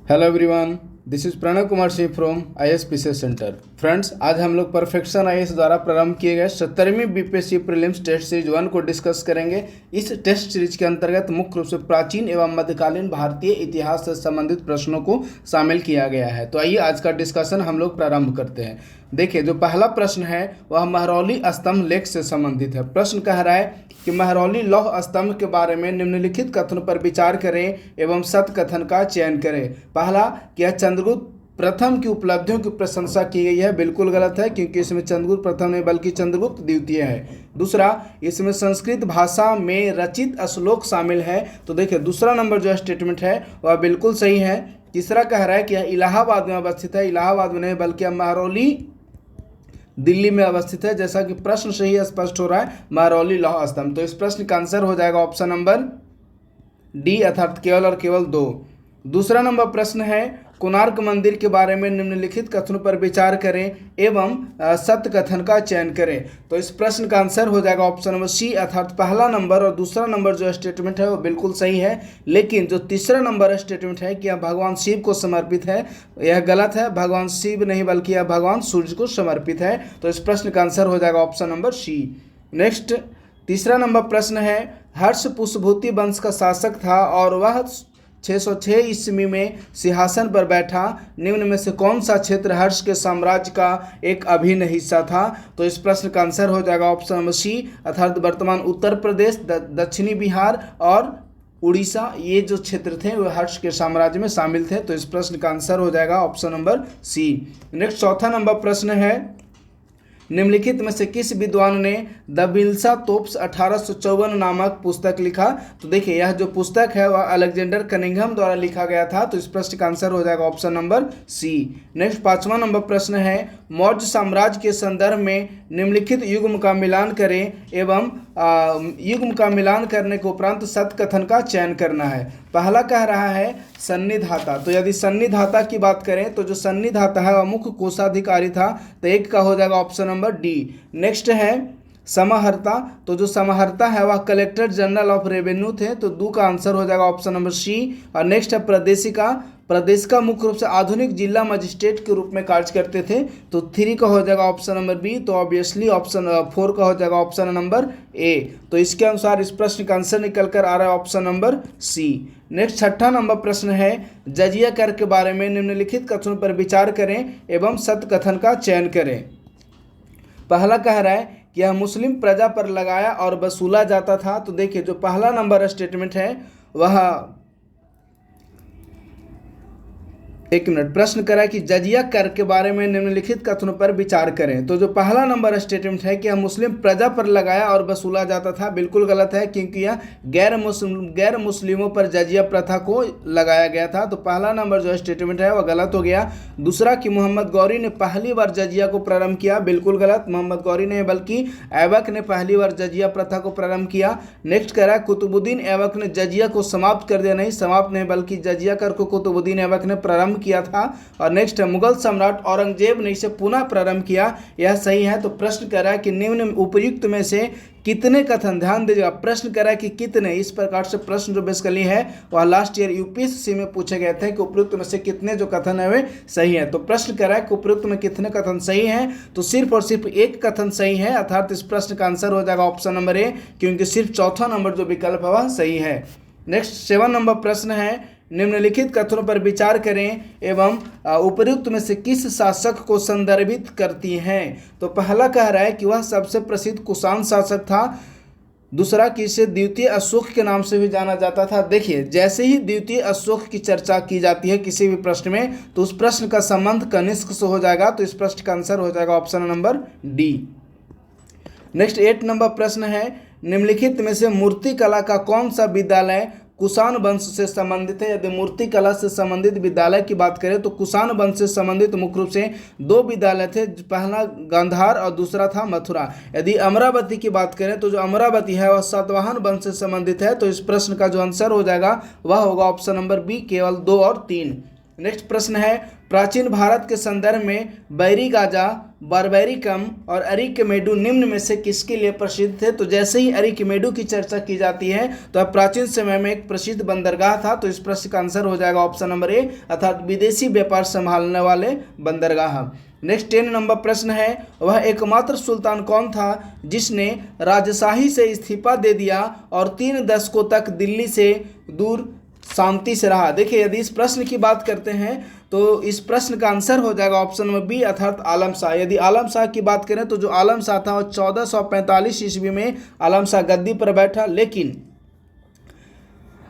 Hello everyone, this is Pranav Kumar Singh from IAS PCS centre. Friends, आज हम लोग परफेक्शन IAS द्वारा प्रारंभ किए गए 70वीं बीपीएससी प्रीलिम्स टेस्ट सीरीज 1 को डिस्कस करेंगे। इस टेस्ट सीरीज के अंतर्गत मुख्य रूप से प्राचीन एवं मध्यकालीन भारतीय इतिहास से संबंधित प्रश्नों को शामिल किया गया है। तो आइए आज का डिस्कशन हम लोग प्रारंभ करते हैं। देखिए, जो पहला प्रश्न है वह महरौली स्तंभ लेख से संबंधित है। प्रश्न कह रहा है कि महरौली लौह स्तंभ के बारे में निम्नलिखित कथन पर विचार करें एवं सत्य कथन का चयन करें। पहला, कि यह चंद्रगुप्त प्रथम की उपलब्धियों की प्रशंसा की गई है, बिल्कुल गलत है, क्योंकि इसमें चंद्रगुप्त प्रथम नहीं बल्कि चंद्रगुप्त द्वितीय है। दूसरा, इसमें संस्कृत भाषा में रचित श्लोक शामिल है। तो देखिए, दूसरा नंबर जो स्टेटमेंट है वह बिल्कुल सही है। तीसरा कह रहा है कि यह इलाहाबाद में अवस्थित है, इलाहाबाद में नहीं बल्कि महरौली दिल्ली में अवस्थित है, जैसा कि प्रश्न से ही स्पष्ट हो रहा है, महरौली लौह स्तंभ। तो इस प्रश्न का आंसर हो जाएगा ऑप्शन नंबर डी, अर्थात केवल और केवल 2। दूसरा नंबर प्रश्न है, कोणार्क मंदिर के बारे में निम्नलिखित कथनों पर विचार करें एवं सत्य कथन का चयन करें। तो इस प्रश्न का आंसर हो जाएगा ऑप्शन नंबर सी, अर्थात पहला नंबर और दूसरा नंबर जो स्टेटमेंट है वो बिल्कुल सही है। लेकिन जो तीसरा नंबर स्टेटमेंट है कि यह भगवान शिव को समर्पित है, यह गलत है। भगवान शिव नहीं बल्कि यह भगवान सूर्य को समर्पित है। तो इस प्रश्न का आंसर हो जाएगा ऑप्शन नंबर सी। नेक्स्ट, तीसरा नंबर प्रश्न है, हर्ष पुष्पभूति वंश का शासक था और वह 606 ईस्वी में सिंहासन पर बैठा। निम्न में से कौन सा क्षेत्र हर्ष के साम्राज्य का एक अभिन्न हिस्सा था? तो इस प्रश्न का आंसर हो जाएगा ऑप्शन नंबर सी, अर्थात वर्तमान उत्तर प्रदेश, दक्षिणी बिहार और उड़ीसा, ये जो क्षेत्र थे वो हर्ष के साम्राज्य में शामिल थे। तो इस प्रश्न का आंसर हो जाएगा ऑप्शन नंबर सी। नेक्स्ट, चौथा नंबर प्रश्न है, निम्नलिखित में से किस विद्वान ने द बिल्सा तोप्स 1854 नामक पुस्तक लिखा? तो देखिए, यह जो पुस्तक है वह अलेक्जेंडर कनिंघम द्वारा लिखा गया था। तो इस प्रश्न का आंसर हो जाएगा ऑप्शन नंबर सी। नेक्स्ट, पांचवा नंबर प्रश्न है, मौर्य साम्राज्य के संदर्भ में निम्नलिखित युग्म का मिलान करें एवं युग्म का मिलान करने के उपरांत सत्य कथन का चयन करना है। पहला कह रहा है सन्निधाता। तो यदि सन्निधाता की बात करें तो जो सन्निधाता है वह मुख्य कोषाधिकारी था। तो एक का हो जाएगा ऑप्शन नंबर डी। नेक्स्ट है समाहर्ता। तो जो समाहर्ता है वह कलेक्टर जनरल ऑफ रेवेन्यू थे। तो 2 का आंसर हो जाएगा ऑप्शन नंबर सी। और नेक्स्ट है प्रदेशिका। प्रदेशिका मुख्य रूप से आधुनिक जिला मजिस्ट्रेट के रूप में कार्य करते थे। तो 3 का हो जाएगा ऑप्शन नंबर बी। तो ऑब्वियसली ऑप्शन 4 का हो जाएगा ऑप्शन नंबर ए। तो इसके अनुसार इस प्रश्न का आंसर निकल कर आ रहा है ऑप्शन नंबर सी। नेक्स्ट, छठा नंबर प्रश्न है, जजिया कर के बारे में निम्नलिखित कथनों पर विचार करें एवं सत्य कथन का चयन करें। पहला कह रहा है कि यह मुस्लिम प्रजा पर लगाया और वसूला जाता था। तो देखिए, जो पहला नंबर स्टेटमेंट है वह एक मिनट, प्रश्न करा कि जजिया कर के बारे में निम्नलिखित कथनों पर विचार करें। तो जो पहला नंबर स्टेटमेंट है कि यह मुस्लिम प्रजा पर लगाया और वसूला जाता था, बिल्कुल गलत है, क्योंकि यह गैर मुस्लिमों पर जजिया प्रथा को लगाया गया था। तो पहला नंबर जो स्टेटमेंट है वह गलत हो गया। दूसरा, कि मोहम्मद गौरी ने पहली बार जजिया को प्रारंभ किया, बिल्कुल गलत। मोहम्मद गौरी ने बल्कि ऐबक ने पहली बार जजिया प्रथा को प्रारंभ किया। नेक्स्ट कह रहा है कुतुबुद्दीन ऐबक ने जजिया को समाप्त कर दिया, नहीं, समाप्त नहीं बल्कि जजिया कर को कुतुबुद्दीन ऐबक ने प्रारंभ किया था। और नेक्स्ट है मुगल सम्राट औरंगजेब ने इसे पुनः प्रारंभ किया, यह सही है। तो प्रश्न कर रहा है कि निम्न उपर्युक्त में से कितने कथन, ध्यान दीजिएगा, प्रश्न कर रहा है कि कितने, इस प्रकार से प्रश्न जो बेसिकली है वह लास्ट ईयर यूपीएससी में पूछे गए थे कि उपयुक्त में से कितने जो कथन है वे सही है। तो प्रश्न कर रहा है कि उपयुक्त में कितने कथन सही हैं? तो सिर्फ और सिर्फ एक कथन सही है, अर्थात इस प्रश्न का आंसर हो जाएगा ऑप्शन नंबर ए, क्योंकि सिर्फ चौथा नंबर जो विकल्प है वह सही है। नेक्स्ट, 7 नंबर प्रश्न है, निम्नलिखित कथनों पर विचार करें एवं उपर्युक्त में से किस शासक को संदर्भित करती हैं? तो पहला कह रहा है कि वह सबसे प्रसिद्ध कुषाण शासक था। दूसरा, कि इसे द्वितीय अशोक के नाम से भी जाना जाता था। देखिए, जैसे ही द्वितीय अशोक की चर्चा की जाती है किसी भी प्रश्न में तो उस प्रश्न का संबंध कनिष्क से हो जाएगा। तो इस प्रश्न का आंसर हो जाएगा option number D. Next, 8 number प्रश्न है, निम्नलिखित में से मूर्ति कला का कौन सा विद्यालय कुषाण वंश से संबंधित है? यदि मूर्ति कला से संबंधित विद्यालय की बात करें तो कुषाण वंश से संबंधित मुख्य रूप से 2 विद्यालय थे, पहला गांधार और दूसरा था मथुरा। यदि अमरावती की बात करें तो जो अमरावती है वह सातवाहन वंश से संबंधित है। तो इस प्रश्न का जो आंसर हो जाएगा वह होगा ऑप्शन नंबर बी, केवल 2 और 3। नेक्स्ट प्रश्न है, प्राचीन भारत के संदर्भ में बैरीगाजा, बारबैरिकम और अरिकमेडु निम्न में से किसके लिए प्रसिद्ध थे? तो जैसे ही अरिकमेडु की चर्चा की जाती है तो अब प्राचीन समय में एक प्रसिद्ध बंदरगाह था, तो इस प्रश्न का आंसर हो जाएगा ऑप्शन नंबर ए, अर्थात विदेशी व्यापार संभालने वाले बंदरगाह। नेक्स्ट 10 नंबर प्रश्न है, वह एकमात्र सुल्तान कौन था जिसने राजशाही से इस्तीफा दे दिया और 3 दशकों तक दिल्ली से दूर शांति से रहा? देखिए, यदि इस प्रश्न की बात करते हैं तो इस प्रश्न का आंसर हो जाएगा ऑप्शन नंबर बी, अर्थात आलम शाह। यदि आलम शाह की बात करें तो जो आलम शाह था वो 1445 ईस्वी में आलम शाह गद्दी पर बैठा, लेकिन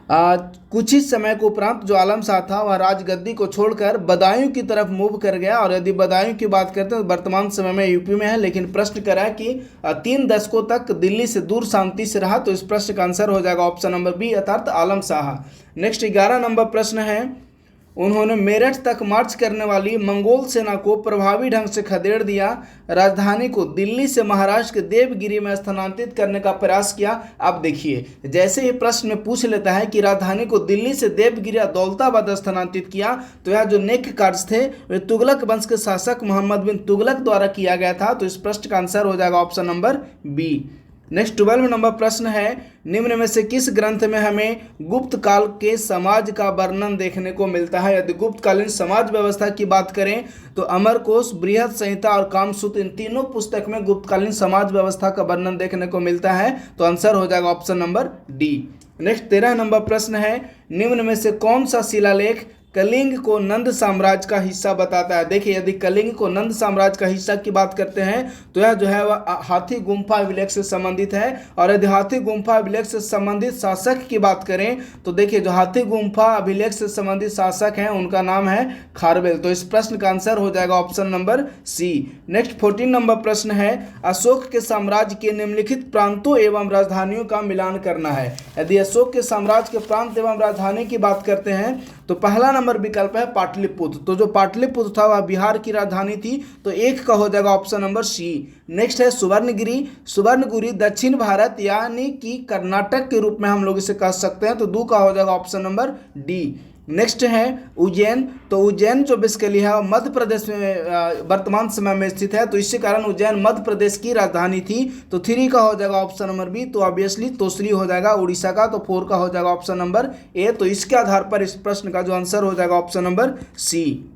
कुछ ही समय के उपरांत जो आलम शाह था वह राजगद्दी को छोड़कर बदायूं की तरफ मूव कर गया। और यदि बदायूं की बात करते हैं तो वर्तमान समय में यूपी में है, लेकिन प्रश्न करा है कि 3 दशकों तक दिल्ली से दूर शांति से रहा, तो इस प्रश्न का आंसर हो जाएगा ऑप्शन नंबर बी, अर्थात आलम शाह। नेक्स्ट 11 नंबर प्रश्न है, उन्होंने मेरठ तक मार्च करने वाली मंगोल सेना को प्रभावी ढंग से खदेड़ दिया, राजधानी को दिल्ली से महाराष्ट्र के देवगिरी में स्थानांतरित करने का प्रयास किया। अब देखिए, जैसे ही प्रश्न में पूछ लेता है कि राजधानी को दिल्ली से देवगिरी या दौलताबाद स्थानांतरित किया, तो यह जो नेक कार्य थे वे तुगलक वंश के शासक मोहम्मद बिन तुगलक द्वारा किया गया था, तो इस प्रश्न का आंसर हो जाएगा option number B. Next 12 number प्रश्न है, निम्न में से किस ग्रंथ में हमें गुप्त काल के समाज का वर्णन देखने को मिलता है? यदि गुप्तकालीन समाज व्यवस्था की बात करें तो अमरकोश, बृहद संहिता और कामसूत्र, इन तीनों पुस्तक में गुप्तकालीन समाज व्यवस्था का वर्णन देखने को मिलता है, तो आंसर हो जाएगा option number D. Next 13 number प्रश्न है, निम्न में से कौन सा शिलालेख कलिंग को नंद साम्राज्य का हिस्सा बताता है? देखिए, यदि कलिंग को नंद साम्राज्य का हिस्सा की बात करते हैं तो यह जो है वह हाथी गुम्फा अभिलेख से संबंधित है। और यदि हाथी गुम्फा अभिलेख से संबंधित शासक की बात करें तो देखिए, जो हाथी गुम्फा अभिलेख से संबंधित शासक हैं उनका नाम है खारवेल, तो इस प्रश्न का आंसर हो जाएगा option number C. Next 14 number प्रश्न है, अशोक के साम्राज्य के निम्नलिखित प्रांतों एवं राजधानियों का मिलान करना है। यदि अशोक के साम्राज्य के प्रांत एवं राजधानी की बात करते हैं तो पहला नंबर विकल्प है पाटलिपुत्र, तो जो पाटलिपुत्र था वह बिहार की राजधानी थी, तो 1 का हो जाएगा ऑप्शन नंबर सी। नेक्स्ट है सुवर्णगिरी, सुवर्णगिरी दक्षिण भारत यानी कि कर्नाटक के रूप में हम लोग इसे कह सकते हैं, तो 2 का हो जाएगा ऑप्शन नंबर डी। नेक्स्ट है उज्जैन, तो उज्जैन जो बेसिकली है मध्य प्रदेश में वर्तमान समय में स्थित है, तो इसी कारण उज्जैन मध्य प्रदेश की राजधानी थी, तो 3 का हो जाएगा ऑप्शन नंबर बी। तो ऑब्वियसली तोसली हो जाएगा उड़ीसा का, तो 4 का हो जाएगा ऑप्शन नंबर ए। तो इसके आधार पर इस प्रश्न का जो आंसर हो जाएगा option number C.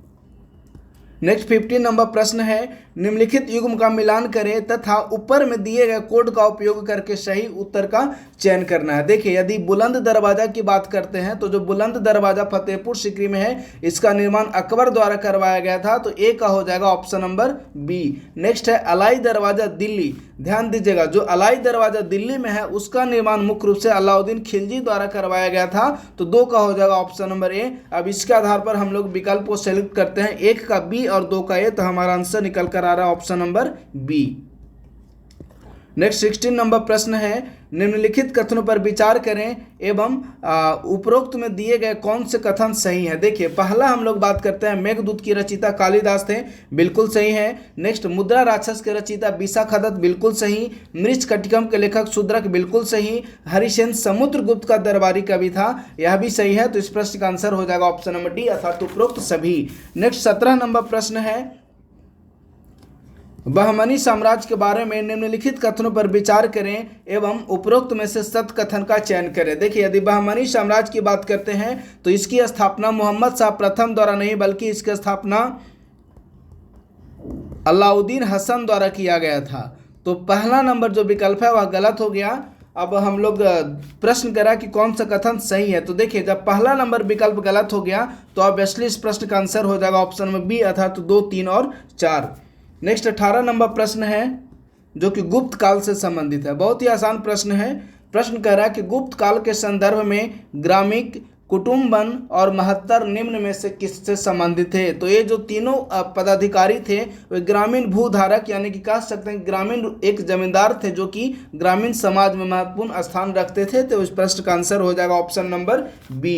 Next 15 number प्रश्न है, निम्नलिखित युग्म का मिलान करें तथा ऊपर में दिए गए कोड का उपयोग करके सही उत्तर का चयन करना है। देखिए, यदि बुलंद दरवाजा की बात करते हैं तो जो बुलंद दरवाजा फतेहपुर सीकरी में है इसका निर्माण अकबर द्वारा करवाया गया था, तो ए का हो जाएगा ऑप्शन नंबर बी। नेक्स्ट है अलाई दरवाजा दिल्ली, ध्यान दीजिएगा, जो अलाई दरवाजा दिल्ली में है उसका निर्माण मुख्य रूप से अलाउद्दीन खिलजी द्वारा करवाया गया था, तो 2 का हो जाएगा ऑप्शन नंबर ए। अब इसके आधार पर हम लोग विकल्प को सेलेक्ट करते हैं, 1 का बी और 2 का ए, तो हमारा आंसर निकल कर आ रहा है option number B. Next 16 number प्रश्न है, निम्नलिखित कथनों पर विचार करें एवं उपरोक्त में दिए गए कौन से कथन सही है। देखिए, पहला हम लोग बात करते हैं मेघदूत की रचयिता कालिदास थे, बिल्कुल सही है। नेक्स्ट मुद्रा राक्षस के रचयिता विशाखदत्त, बिल्कुल सही। मृच्छकटिकम के लेखक शूद्रक, बिल्कुल सही। हरिसेन समुद्रगुप्त का दरबारी कवि था, यह भी सही है, तो इस प्रश्न का आंसर हो जाएगा ऑप्शन नंबर डी, अर्थात उपरोक्त सभी। नेक्स्ट 17 नंबर प्रश्न है, बहमनी साम्राज्य के बारे में निम्नलिखित कथनों पर विचार करें एवं उपरोक्त में से सत्य कथन का चयन करें। देखिए, यदि बहमनी साम्राज्य की बात करते हैं तो इसकी स्थापना मोहम्मद शाह प्रथम द्वारा नहीं बल्कि इसकी स्थापना अलाउद्दीन हसन द्वारा किया गया था, तो पहला नंबर जो विकल्प है वह गलत हो गया। अब हम लोग प्रश्न करा कि कौन सा कथन सही है, तो देखिए, जब पहला नंबर विकल्प गलत हो गया तो ऑब्वियसली इस प्रश्न का आंसर हो जाएगा ऑप्शन नंबर बी, अर्थात 2, 3 और 4। नेक्स्ट 18 नंबर प्रश्न है जो कि गुप्त काल से संबंधित है, बहुत ही आसान प्रश्न है। प्रश्न कह रहा है कि गुप्त काल के संदर्भ में ग्रामिक, कुटुम्बन और महत्तर निम्न में से किससे संबंधित थे? तो ये जो तीनों पदाधिकारी थे वे ग्रामीण भूधारक यानी कि कह सकते हैं ग्रामीण एक जमींदार थे जो कि ग्रामीण समाज में महत्वपूर्ण स्थान रखते थे, तो इस प्रश्न का आंसर हो जाएगा option number B.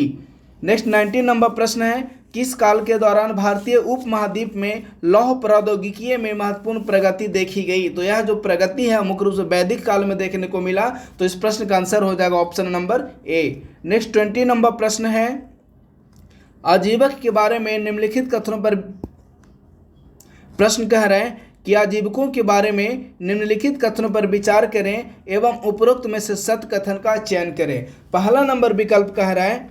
Next 19 number प्रश्न है, किस काल के दौरान भारतीय उपमहाद्वीप में लौह प्रौद्योगिकी में महत्वपूर्ण प्रगति देखी गई? तो यह जो प्रगति है मुख्य रूप से वैदिक काल में देखने को मिला, तो इस प्रश्न का आंसर हो जाएगा ऑप्शन नंबर ए। नेक्स्ट 20 नंबर प्रश्न है, आजीवक के बारे में निम्नलिखित कथनों पर प्रश्न कह रहे हैं कि आजीवकों के बारे में निम्नलिखित कथनों पर विचार करें एवं उपरोक्त में से सत्य कथन का चयन करें। पहला नंबर विकल्प कह रहा है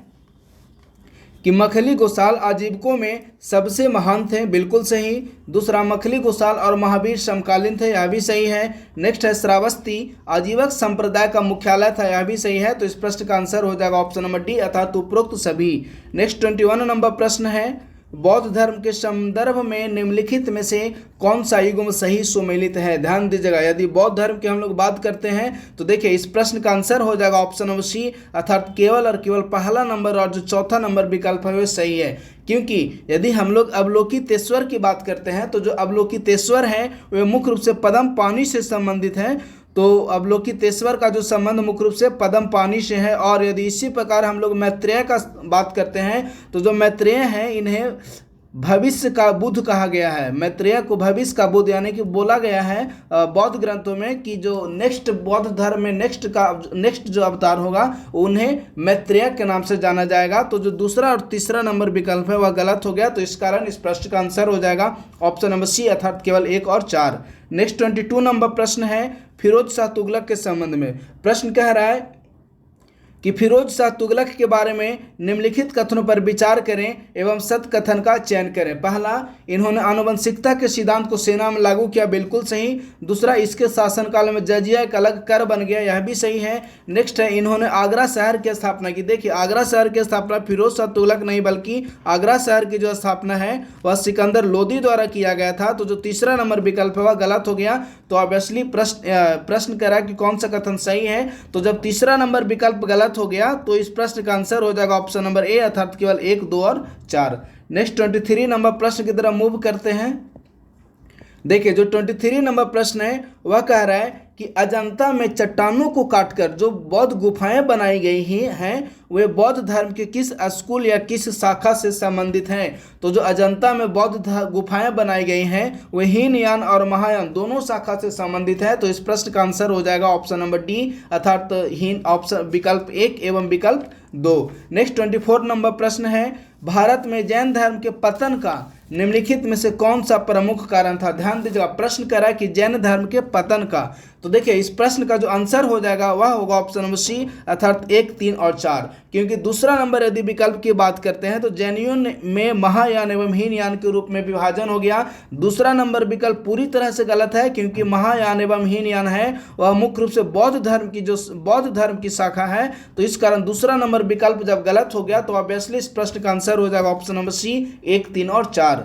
कि मखली गोसाल आजीवकों में सबसे महान थे, बिल्कुल सही। दूसरा, मखली गोसाल और महावीर समकालीन थे, यह भी सही है। नेक्स्ट है, श्रावस्ती आजीवक संप्रदाय का मुख्यालय था, यह भी सही है। तो इस प्रश्न का आंसर हो जाएगा ऑप्शन नंबर डी अर्थात उपरोक्त सभी। नेक्स्ट 21 नंबर प्रश्न है, बौद्ध धर्म के संदर्भ में निम्नलिखित में से कौन सा युग्म सही सुमेलित है। ध्यान दीजिएगा, यदि बौद्ध धर्म की हम लोग बात करते हैं तो देखिए इस प्रश्न का आंसर हो जाएगा ऑप्शन नंबर सी अर्थात केवल और केवल पहला नंबर और जो चौथा नंबर विकल्प है वो सही है। क्योंकि यदि हम लोग अवलोकितेश्वर की बात करते हैं तो जो अवलोकितेश्वर है वे मुख्य रूप से पद्म पानी से संबंधित हैं। तो अवलोकितेश्वर का जो संबंध मुख्य रूप से पद्म पानी से है। और यदि इसी प्रकार हम लोग मैत्रेय का बात करते हैं तो जो मैत्रेय हैं इन्हें भविष्य का बुद्ध कहा गया है। मैत्रेय को भविष्य का बुद्ध यानी कि बोला गया है बौद्ध ग्रंथों में कि जो नेक्स्ट बौद्ध धर्म में नेक्स्ट जो अवतार होगा उन्हें मैत्रेय के नाम से जाना जाएगा। तो जो दूसरा और तीसरा नंबर विकल्प है वह गलत हो गया। तो इस कारण इस प्रश्न का आंसर हो जाएगा ऑप्शन नंबर सी अर्थात केवल 1 और 4। नेक्स्ट 22 नंबर प्रश्न है फिरोज शाह तुगलक के संबंध में। प्रश्न कह रहा है कि फिरोज शाह तुगलक के बारे में निम्नलिखित कथनों पर विचार करें एवं सत्य कथन का चयन करें। पहला, इन्होंने आनुवंशिकता के सिद्धांत को सेना में लागू किया, बिल्कुल सही। दूसरा, इसके शासनकाल में जजिया एक अलग कर बन गया, यह भी सही है। नेक्स्ट है, इन्होंने आगरा शहर की स्थापना की। देखिए आगरा शहर की स्थापना फिरोज शाह तुगलक नहीं बल्कि आगरा शहर की जो स्थापना है वह सिकंदर लोदी द्वारा किया गया था। तो जो तीसरा नंबर विकल्प है वह गलत हो गया। तो ऑब्वियसली प्रश्न कह रहा है कि कौन सा कथन सही है। तो जब तीसरा नंबर विकल्प गलत हो गया तो इस प्रश्न का आंसर हो जाएगा ऑप्शन नंबर ए अर्थात केवल 1, 2 और 4। नेक्स्ट 23 नंबर प्रश्न की तरफ मूव करते हैं। देखिए जो 23 नंबर प्रश्न है वह कह रहा है कि अजंता में चट्टानों को काटकर जो बौद्ध गुफाएं बनाई गई हैं वे बौद्ध धर्म के किस स्कूल या किस शाखा से संबंधित हैं। तो जो अजंता में बौद्ध गुफाएं बनाई गई हैं वे हीनयान और महायान दोनों शाखा से संबंधित है। तो इस प्रश्न का आंसर हो जाएगा ऑप्शन नंबर डी अर्थात हीन ऑप्शन विकल्प 1 एवं विकल्प 2। नेक्स्ट 24 नंबर प्रश्न है भारत में जैन धर्म के पतन का निम्नलिखित में से कौन सा प्रमुख कारण था। ध्यान दीजिएगा, प्रश्न कर रहा है कि जैन धर्म के पतन का। तो देखिए इस प्रश्न का जो आंसर हो जाएगा वह होगा ऑप्शन नंबर सी अर्थात 1, 3 और 4। क्योंकि दूसरा नंबर यदि विकल्प की बात करते हैं तो जैनियों में महायान एवं हीनयान के रूप में विभाजन हो गया। दूसरा नंबर विकल्प पूरी तरह से गलत है क्योंकि महायान एवं हीनयान है वह मुख्य रूप से बौद्ध धर्म की शाखा है। तो इस कारण दूसरा नंबर विकल्प जब गलत हो गया तो ऑब्वियसली इस प्रश्न का आंसर हो जाएगा ऑप्शन नंबर सी 1, 3 और 4।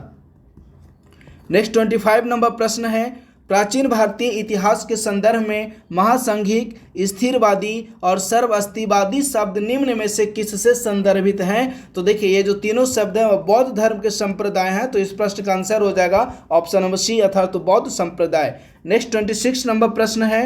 नेक्स्ट 25 नंबर प्रश्न है प्राचीन भारतीय इतिहास के संदर्भ में महासंघिक, स्थिरवादी और सर्वअस्तिवादी शब्द निम्न में से किससे संदर्भित हैं। तो देखिए ये जो तीनों शब्द हैं वह बौद्ध धर्म के संप्रदाय हैं। तो इस प्रश्न का आंसर हो जाएगा ऑप्शन नंबर सी अर्थात तो बौद्ध संप्रदाय। नेक्स्ट 26 नंबर प्रश्न है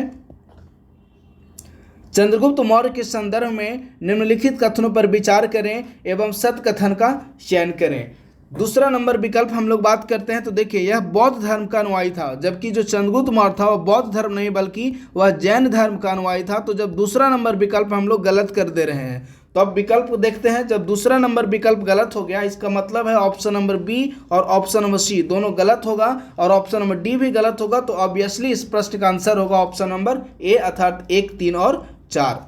चंद्रगुप्त मौर्य के संदर्भ में निम्नलिखित कथनों पर विचार करें एवं सत्य कथन का चयन करें। दूसरा नंबर विकल्प हम लोग बात करते हैं तो देखिए यह बौद्ध धर्म का अनुयायी था, जबकि जो चंद्रगुप्त मौर्य था वह बौद्ध धर्म नहीं बल्कि वह जैन धर्म का अनुयायी था। तो जब दूसरा नंबर विकल्प हम लोग गलत कर दे रहे हैं तो अब विकल्प देखते हैं। जब दूसरा नंबर विकल्प गलत हो गया इसका मतलब है ऑप्शन नंबर बी और ऑप्शन नंबर सी दोनों गलत होगा और ऑप्शन नंबर डी भी गलत होगा। तो ऑब्वियसली इस प्रश्न का आंसर होगा ऑप्शन नंबर ए अर्थात 1, 3 और 4।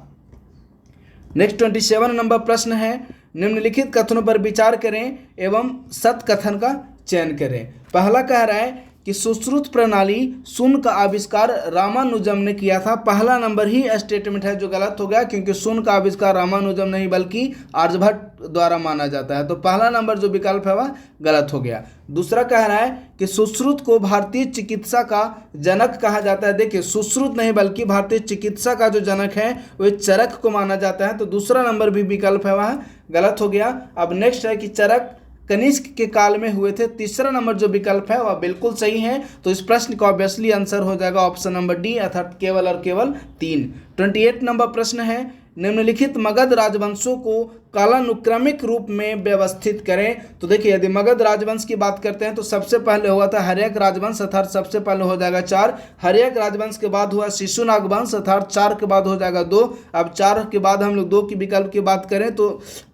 नेक्स्ट 27 नंबर प्रश्न है निम्नलिखित कथनों पर विचार करें एवं सत्य कथन का चयन करें। पहला कह रहा है कि सुश्रुत प्रणाली शून्य का आविष्कार रामानुजम ने किया था। पहला नंबर ही स्टेटमेंट है जो गलत हो गया क्योंकि शून्य का आविष्कार रामानुजम नहीं बल्कि आर्यभट्ट द्वारा माना जाता है। तो पहला नंबर जो विकल्प है वह गलत हो गया। दूसरा कह रहा है कि सुश्रुत को भारतीय चिकित्सा का जनक कहा जाता है। देखिए सुश्रुत नहीं बल्कि भारतीय चिकित्सा का जो जनक है वह चरक को माना जाता है। तो दूसरा नंबर भी विकल्प है वह गलत हो गया। अब नेक्स्ट है कि चरक कनिष्क के काल में हुए थे। तीसरा नंबर जो विकल्प है वह बिल्कुल सही है। तो इस प्रश्न का ऑब्वियसली आंसर हो जाएगा ऑप्शन नंबर डी अर्थात केवल और केवल 3। 28 नंबर प्रश्न है निम्नलिखित मगध राजवंशों को कालानुक्रमिक रूप में व्यवस्थित करें। तो देखिए यदि मगध राजवंश की बात करते हैं तो सबसे पहले हुआ था हर्यक राजवंश अर्थात सबसे पहले हो जाएगा 4। हर्यक राजवंश के बाद हुआ शिशुनाग वंश अर्थात 4 के बाद हो जाएगा 2। अब 4 के बाद हम लोग 2 की विकल्प की बात करें तो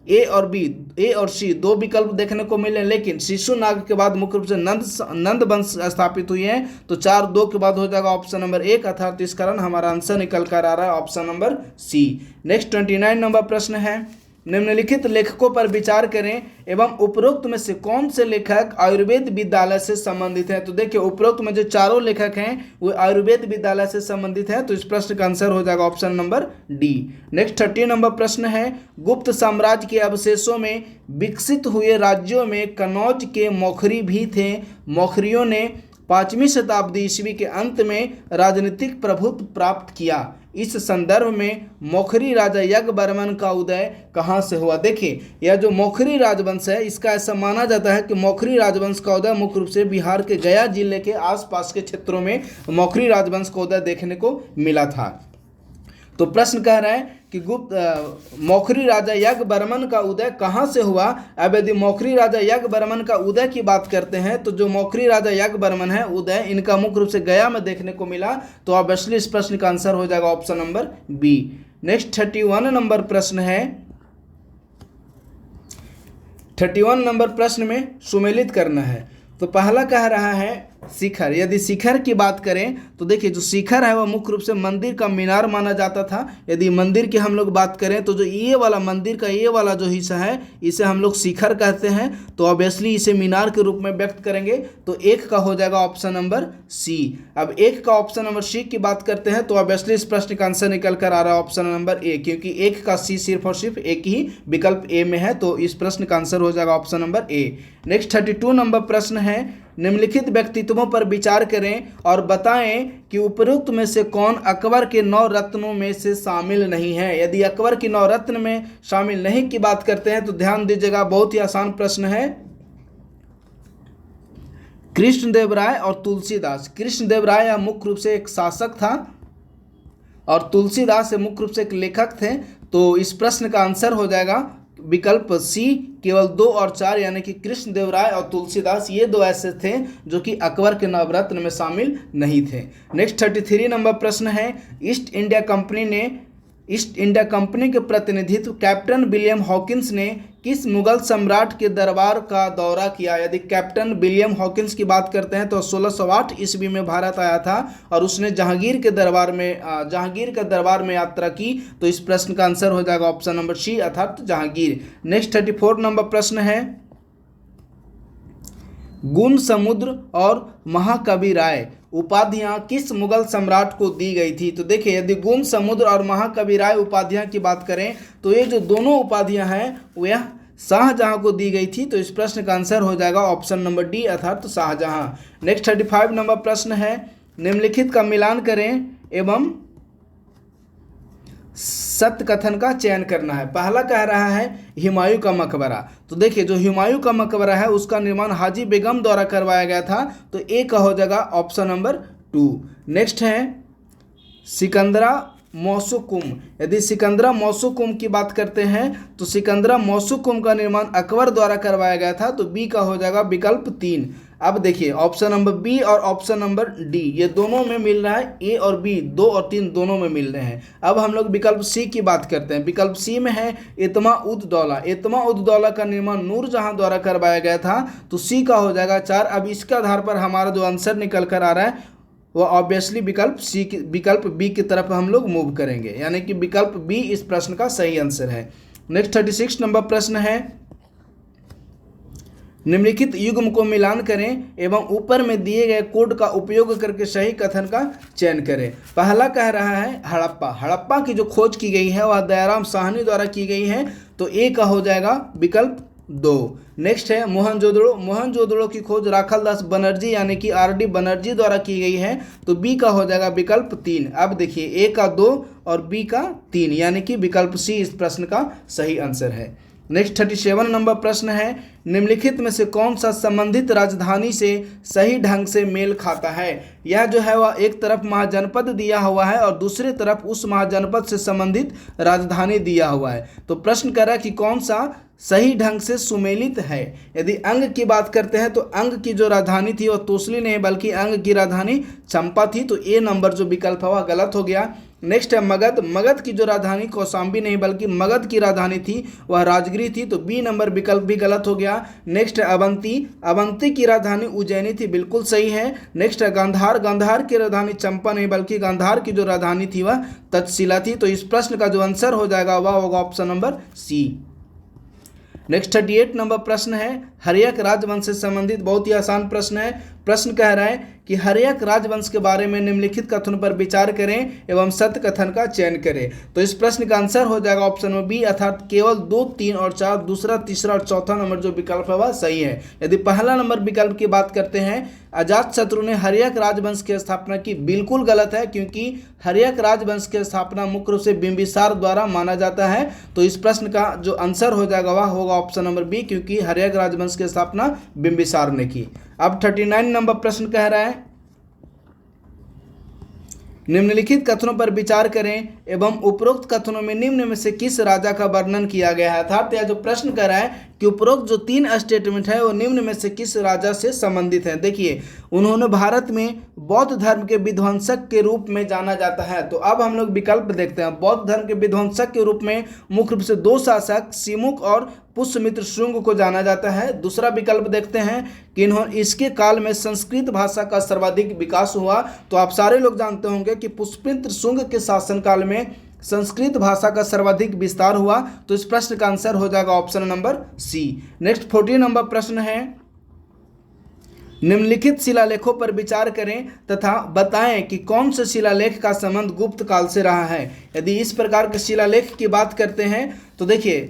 ए और सी 2 विकल्प देखने को मिले, लेकिन शिशुनाग के बाद मुख्य रूप से नंद वंश स्थापित हुए हैं। तो 4 2 के बाद हो जाएगा ऑप्शन नंबर 1 अर्थात इस कारण हमारा आंसर निकल कर आ रहा है option number C. Next 29 number प्रश्न है, निम्नलिखित लेखकों पर विचार करें एवं उपरोक्त में से कौन से लेखक आयुर्वेद विद्यालय से संबंधित हैं। तो देखिए उपरोक्त में जो चारों लेखक हैं वो आयुर्वेद विद्यालय से संबंधित हैं, तो इस प्रश्न का आंसर हो जाएगा option number D. Next 30 number प्रश्न है, गुप्त साम्राज्य के अवशेषों में विकसित हुए राज्यों में कनौज के मौखरी भी थे। मौखरियों ने 5वीं शताब्दी ईस्वी के अंत में राजनीतिक प्रभुत्व प्राप्त किया। इस संदर्भ में मौखरी राजा यज्ञवर्मन का उदय कहाँ से हुआ। देखिए यह जो मौखरी राजवंश है इसका ऐसा माना जाता है कि मौखरी राजवंश का उदय मुख्य रूप से बिहार के गया जिले के आसपास के क्षेत्रों में मौखरी राजवंश का उदय देखने को मिला था। तो प्रश्न कह रहा है कि मौखरी राजा यज्ञवर्मन का उदय कहाँ से हुआ। अब यदि मौखरी राजा यज्ञवर्मन का उदय की बात करते हैं तो जो मौखरी राजा यज्ञवर्मन है उदय इनका मुख्य रूप से गया में देखने को मिला, तो ऑब्वियसली इस प्रश्न का आंसर हो जाएगा option number B. Next 31 number प्रश्न है, 31 नंबर प्रश्न में सुमेलित करना है। तो पहला कह रहा है शिखर। यदि शिखर की बात करें तो देखिए जो शिखर है वह मुख्य रूप से मंदिर का मीनार माना जाता था। यदि मंदिर की हम लोग बात करें तो जो ये वाला मंदिर का ये वाला जो हिस्सा है इसे हम लोग शिखर कहते हैं, तो ऑब्वियसली इसे मीनार के रूप में व्यक्त करेंगे। तो 1 का हो जाएगा ऑप्शन नंबर सी। अब 1 का ऑप्शन नंबर सी की बात करते हैं तो ऑब्वियसली इस प्रश्न का आंसर निकल कर आ रहा है ऑप्शन नंबर ए, क्योंकि 1 का सी सिर्फ और सिर्फ एक ही विकल्प ए में है, तो इस प्रश्न का आंसर हो जाएगा ऑप्शन नंबर ए। नेक्स्ट 32 नंबर प्रश्न है, निम्नलिखित व्यक्तित्वों पर विचार करें और बताएं कि उपरोक्त में से कौन अकबर के 9 रत्नों में से शामिल नहीं है। यदि अकबर की 9 रत्न में शामिल नहीं की बात करते हैं तो ध्यान दीजिएगा, बहुत ही आसान प्रश्न है। कृष्णदेव राय और तुलसीदास। कृष्णदेव राय मुख्य रूप से एक शासक था और तुलसीदास मुख्य रूप से एक लेखक थे, तो इस प्रश्न का आंसर हो जाएगा विकल्प सी, केवल 2 और 4 यानी कि कृष्णदेव राय और तुलसीदास ये 2 ऐसे थे जो कि अकबर के नवरत्न में शामिल नहीं थे। नेक्स्ट 33 नंबर प्रश्न है, ईस्ट इंडिया कंपनी के प्रतिनिधित्व कैप्टन विलियम हॉकिंस ने किस मुगल सम्राट के दरबार का दौरा किया। यदि कैप्टन विलियम हॉकिंस की बात करते हैं तो 1608 ईस्वी में भारत आया था और उसने जहांगीर के दरबार में यात्रा की, तो इस प्रश्न का आंसर हो जाएगा ऑप्शन नंबर सी अर्थात जहांगीर। नेक्स्ट 34 नंबर प्रश्न है, गुण समुद्र और महाकवि राय उपाधियां किस मुगल सम्राट को दी गई थी। तो देखिए यदि गुण समुद्र और महाकवि राय उपाधियां की बात करें तो ये जो दोनों उपाधियां हैं वह शाहजहां को दी गई थी, तो इस प्रश्न का आंसर हो जाएगा ऑप्शन नंबर डी अर्थात शाहजहां। नेक्स्ट 35 नंबर प्रश्न है, निम्नलिखित का मिलान करें एवं सत्य कथन का चयन करना है। पहला कह रहा है हुमायूं का मकबरा। तो देखिए जो हुमायूं का मकबरा है उसका निर्माण हाजी बेगम द्वारा करवाया गया था, तो ए का हो जाएगा ऑप्शन नंबर 2। नेक्स्ट है सिकंदरा मौसुकुम। यदि सिकंदरा मौसुकुम की बात करते हैं तो सिकंदरा मौसुकुम का निर्माण अकबर द्वारा करवाया गया था, तो बी का हो जाएगा विकल्प 3। अब देखिए ऑप्शन नंबर बी और ऑप्शन नंबर डी ये दोनों में मिल रहा है, ए और बी 2 और 3 दोनों में मिल रहे हैं। अब हम लोग विकल्प सी की बात करते हैं। विकल्प सी में है इत्मा उद दौला। इत्मा उद दौला का निर्माण नूरजहां द्वारा करवाया गया था, तो सी का हो जाएगा 4। अब इसके आधार पर हमारा जो आंसर निकल कर आ रहा है वो ऑब्वियसली विकल्प बी की तरफ हम लोग मूव करेंगे, यानी कि विकल्प बी इस प्रश्न का सही आंसर है। नेक्स्ट 36 नंबर प्रश्न है, निम्नलिखित युग्म को मिलान करें एवं ऊपर में दिए गए कोड का उपयोग करके सही कथन का चयन करें। पहला कह रहा है हड़प्पा। हड़प्पा की जो खोज की गई है वह दयाराम साहनी द्वारा की गई है, तो ए का हो जाएगा विकल्प 2। नेक्स्ट है मोहनजोदड़ो। मोहनजोदड़ो की खोज राखालदास बनर्जी यानी कि आर.डी. बनर्जी द्वारा की गई है, तो बी का हो जाएगा विकल्प 3। अब देखिए ए का 2 और बी का 3 यानी कि विकल्प सी इस प्रश्न का सही आंसर है। नेक्स्ट 37 नंबर प्रश्न है, निम्नलिखित में से कौन सा संबंधित राजधानी से सही ढंग से मेल खाता है। यह जो है वह एक तरफ महाजनपद दिया हुआ है और दूसरी तरफ उस महाजनपद से संबंधित राजधानी दिया हुआ है। तो प्रश्न कर रहा है कि कौन सा सही ढंग से सुमेलित है। यदि अंग की बात करते हैं तो अंग की जो राजधानी थी वह तोसली नहीं बल्कि अंग की राजधानी चंपा थी, तो ए नंबर जो विकल्प है वह गलत हो गया। नेक्स्ट है मगध, मगध की जो राजधानी कौशाम्बी नहीं बल्कि मगध की राजधानी थी वह राजगिरी थी, तो बी नंबर विकल्प भी गलत हो गया। नेक्स्ट है अवंती, अवंती की राजधानी उज्जैनी थी, बिल्कुल सही है। नेक्स्ट है गांधार, गांधार की राजधानी चंपा नहीं बल्कि गांधार की जो राजधानी थी वह तक्षशिला थी, तो इस प्रश्न का जो आंसर हो जाएगा वह होगा option number C. Next 38 number प्रश्न है, हर्यक राजवंश से संबंधित बहुत ही आसान प्रश्न है। प्रश्न कह रहा है कि हर्यक राजवंश के बारे में निम्नलिखित कथनों पर विचार करें एवं सत्य कथन का चयन करें। तो इस प्रश्न का आंसर हो जाएगा ऑप्शन नंबर बी, अर्थात केवल 2, 3 और 4, दूसरा, तीसरा और चौथा नंबर जो विकल्प है वह सही है। यदि पहला नंबर विकल्प की बात करते हैं, अजातशत्रु ने हर्यक राजवंश की स्थापना की, बिल्कुल गलत है, क्योंकि हर्यक राजवंश की स्थापना मुख्य रूप से बिंबिसार द्वारा माना जाता है। तो इस प्रश्न का जो आंसर हो जाएगा वह होगा ऑप्शन नंबर बी, क्योंकि हर्यक राजवंश की स्थापना बिंबिसार ने की। अब 39 नंबर प्रश्न कह रहा है, निम्नलिखित कथनों पर विचार करें एवं उपरोक्त कथनों में निम्न में से किस राजा का वर्णन किया गया है। अर्थात यह जो प्रश्न कर रहा है कि उपरोक्त जो 3 स्टेटमेंट है वो निम्न में से किस राजा से संबंधित है। देखिए, उन्होंने भारत में बौद्ध धर्म के विध्वंसक के रूप में जाना जाता है। तो अब हम लोग विकल्प देखते हैं। बौद्ध धर्म के विध्वंसक के रूप में मुख्य रूप से 2 शासक सिमुक और पुष्यमित्र शुंग को जाना जाता है। दूसरा विकल्प देखते हैं कि इसके काल में संस्कृत भाषा का सर्वाधिक विकास हुआ। तो आप सारे लोग जानते होंगे कि पुष्यमित्र शुंग के शासनकाल में संस्कृत भाषा का सर्वाधिक विस्तार हुआ। तो इस प्रश्न का आंसर हो जाएगा option number C. Next 40 number प्रश्न है, निम्नलिखित शिलालेखों पर विचार करें तथा बताएं कि कौन से शिलालेख का संबंध गुप्त काल से रहा है। यदि इस प्रकार के शिलालेख की बात करते हैं तो देखिए,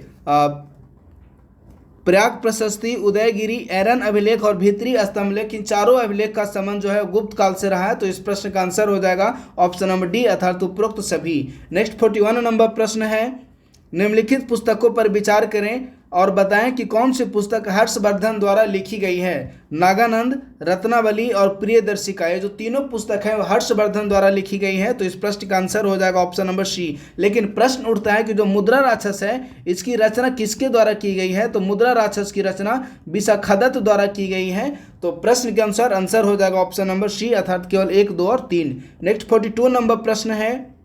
प्रयाग प्रशस्ति, उदयगिरी, एरन अभिलेख और भीतरी स्तंभलेख, इन चारों अभिलेख का संबंध जो है गुप्त काल से रहा है। तो इस प्रश्न का आंसर हो जाएगा ऑप्शन नंबर डी, अर्थात उपरोक्त सभी। नेक्स्ट 41 नंबर प्रश्न है, निम्नलिखित पुस्तकों पर विचार करें और बताएं कि कौन सी पुस्तक हर्षवर्धन द्वारा लिखी गई है। नागानंद, रत्नावली और प्रियदर्शिका, ये जो तीनों पुस्तक है वो हर्षवर्धन द्वारा लिखी गई है। तो इस प्रश्न का आंसर हो जाएगा ऑप्शन नंबर सी। लेकिन प्रश्न उठता है कि जो मुद्रा राक्षस है इसकी रचना किसके द्वारा की गई है। तो मुद्रा राक्षस की रचना विशाखदत्त द्वारा की गई है। तो प्रश्न के अनुसार आंसर हो जाएगा ऑप्शन नंबर सी, अर्थात केवल 1, 2 और 3। नेक्स्ट 42 नंबर प्रश्न है,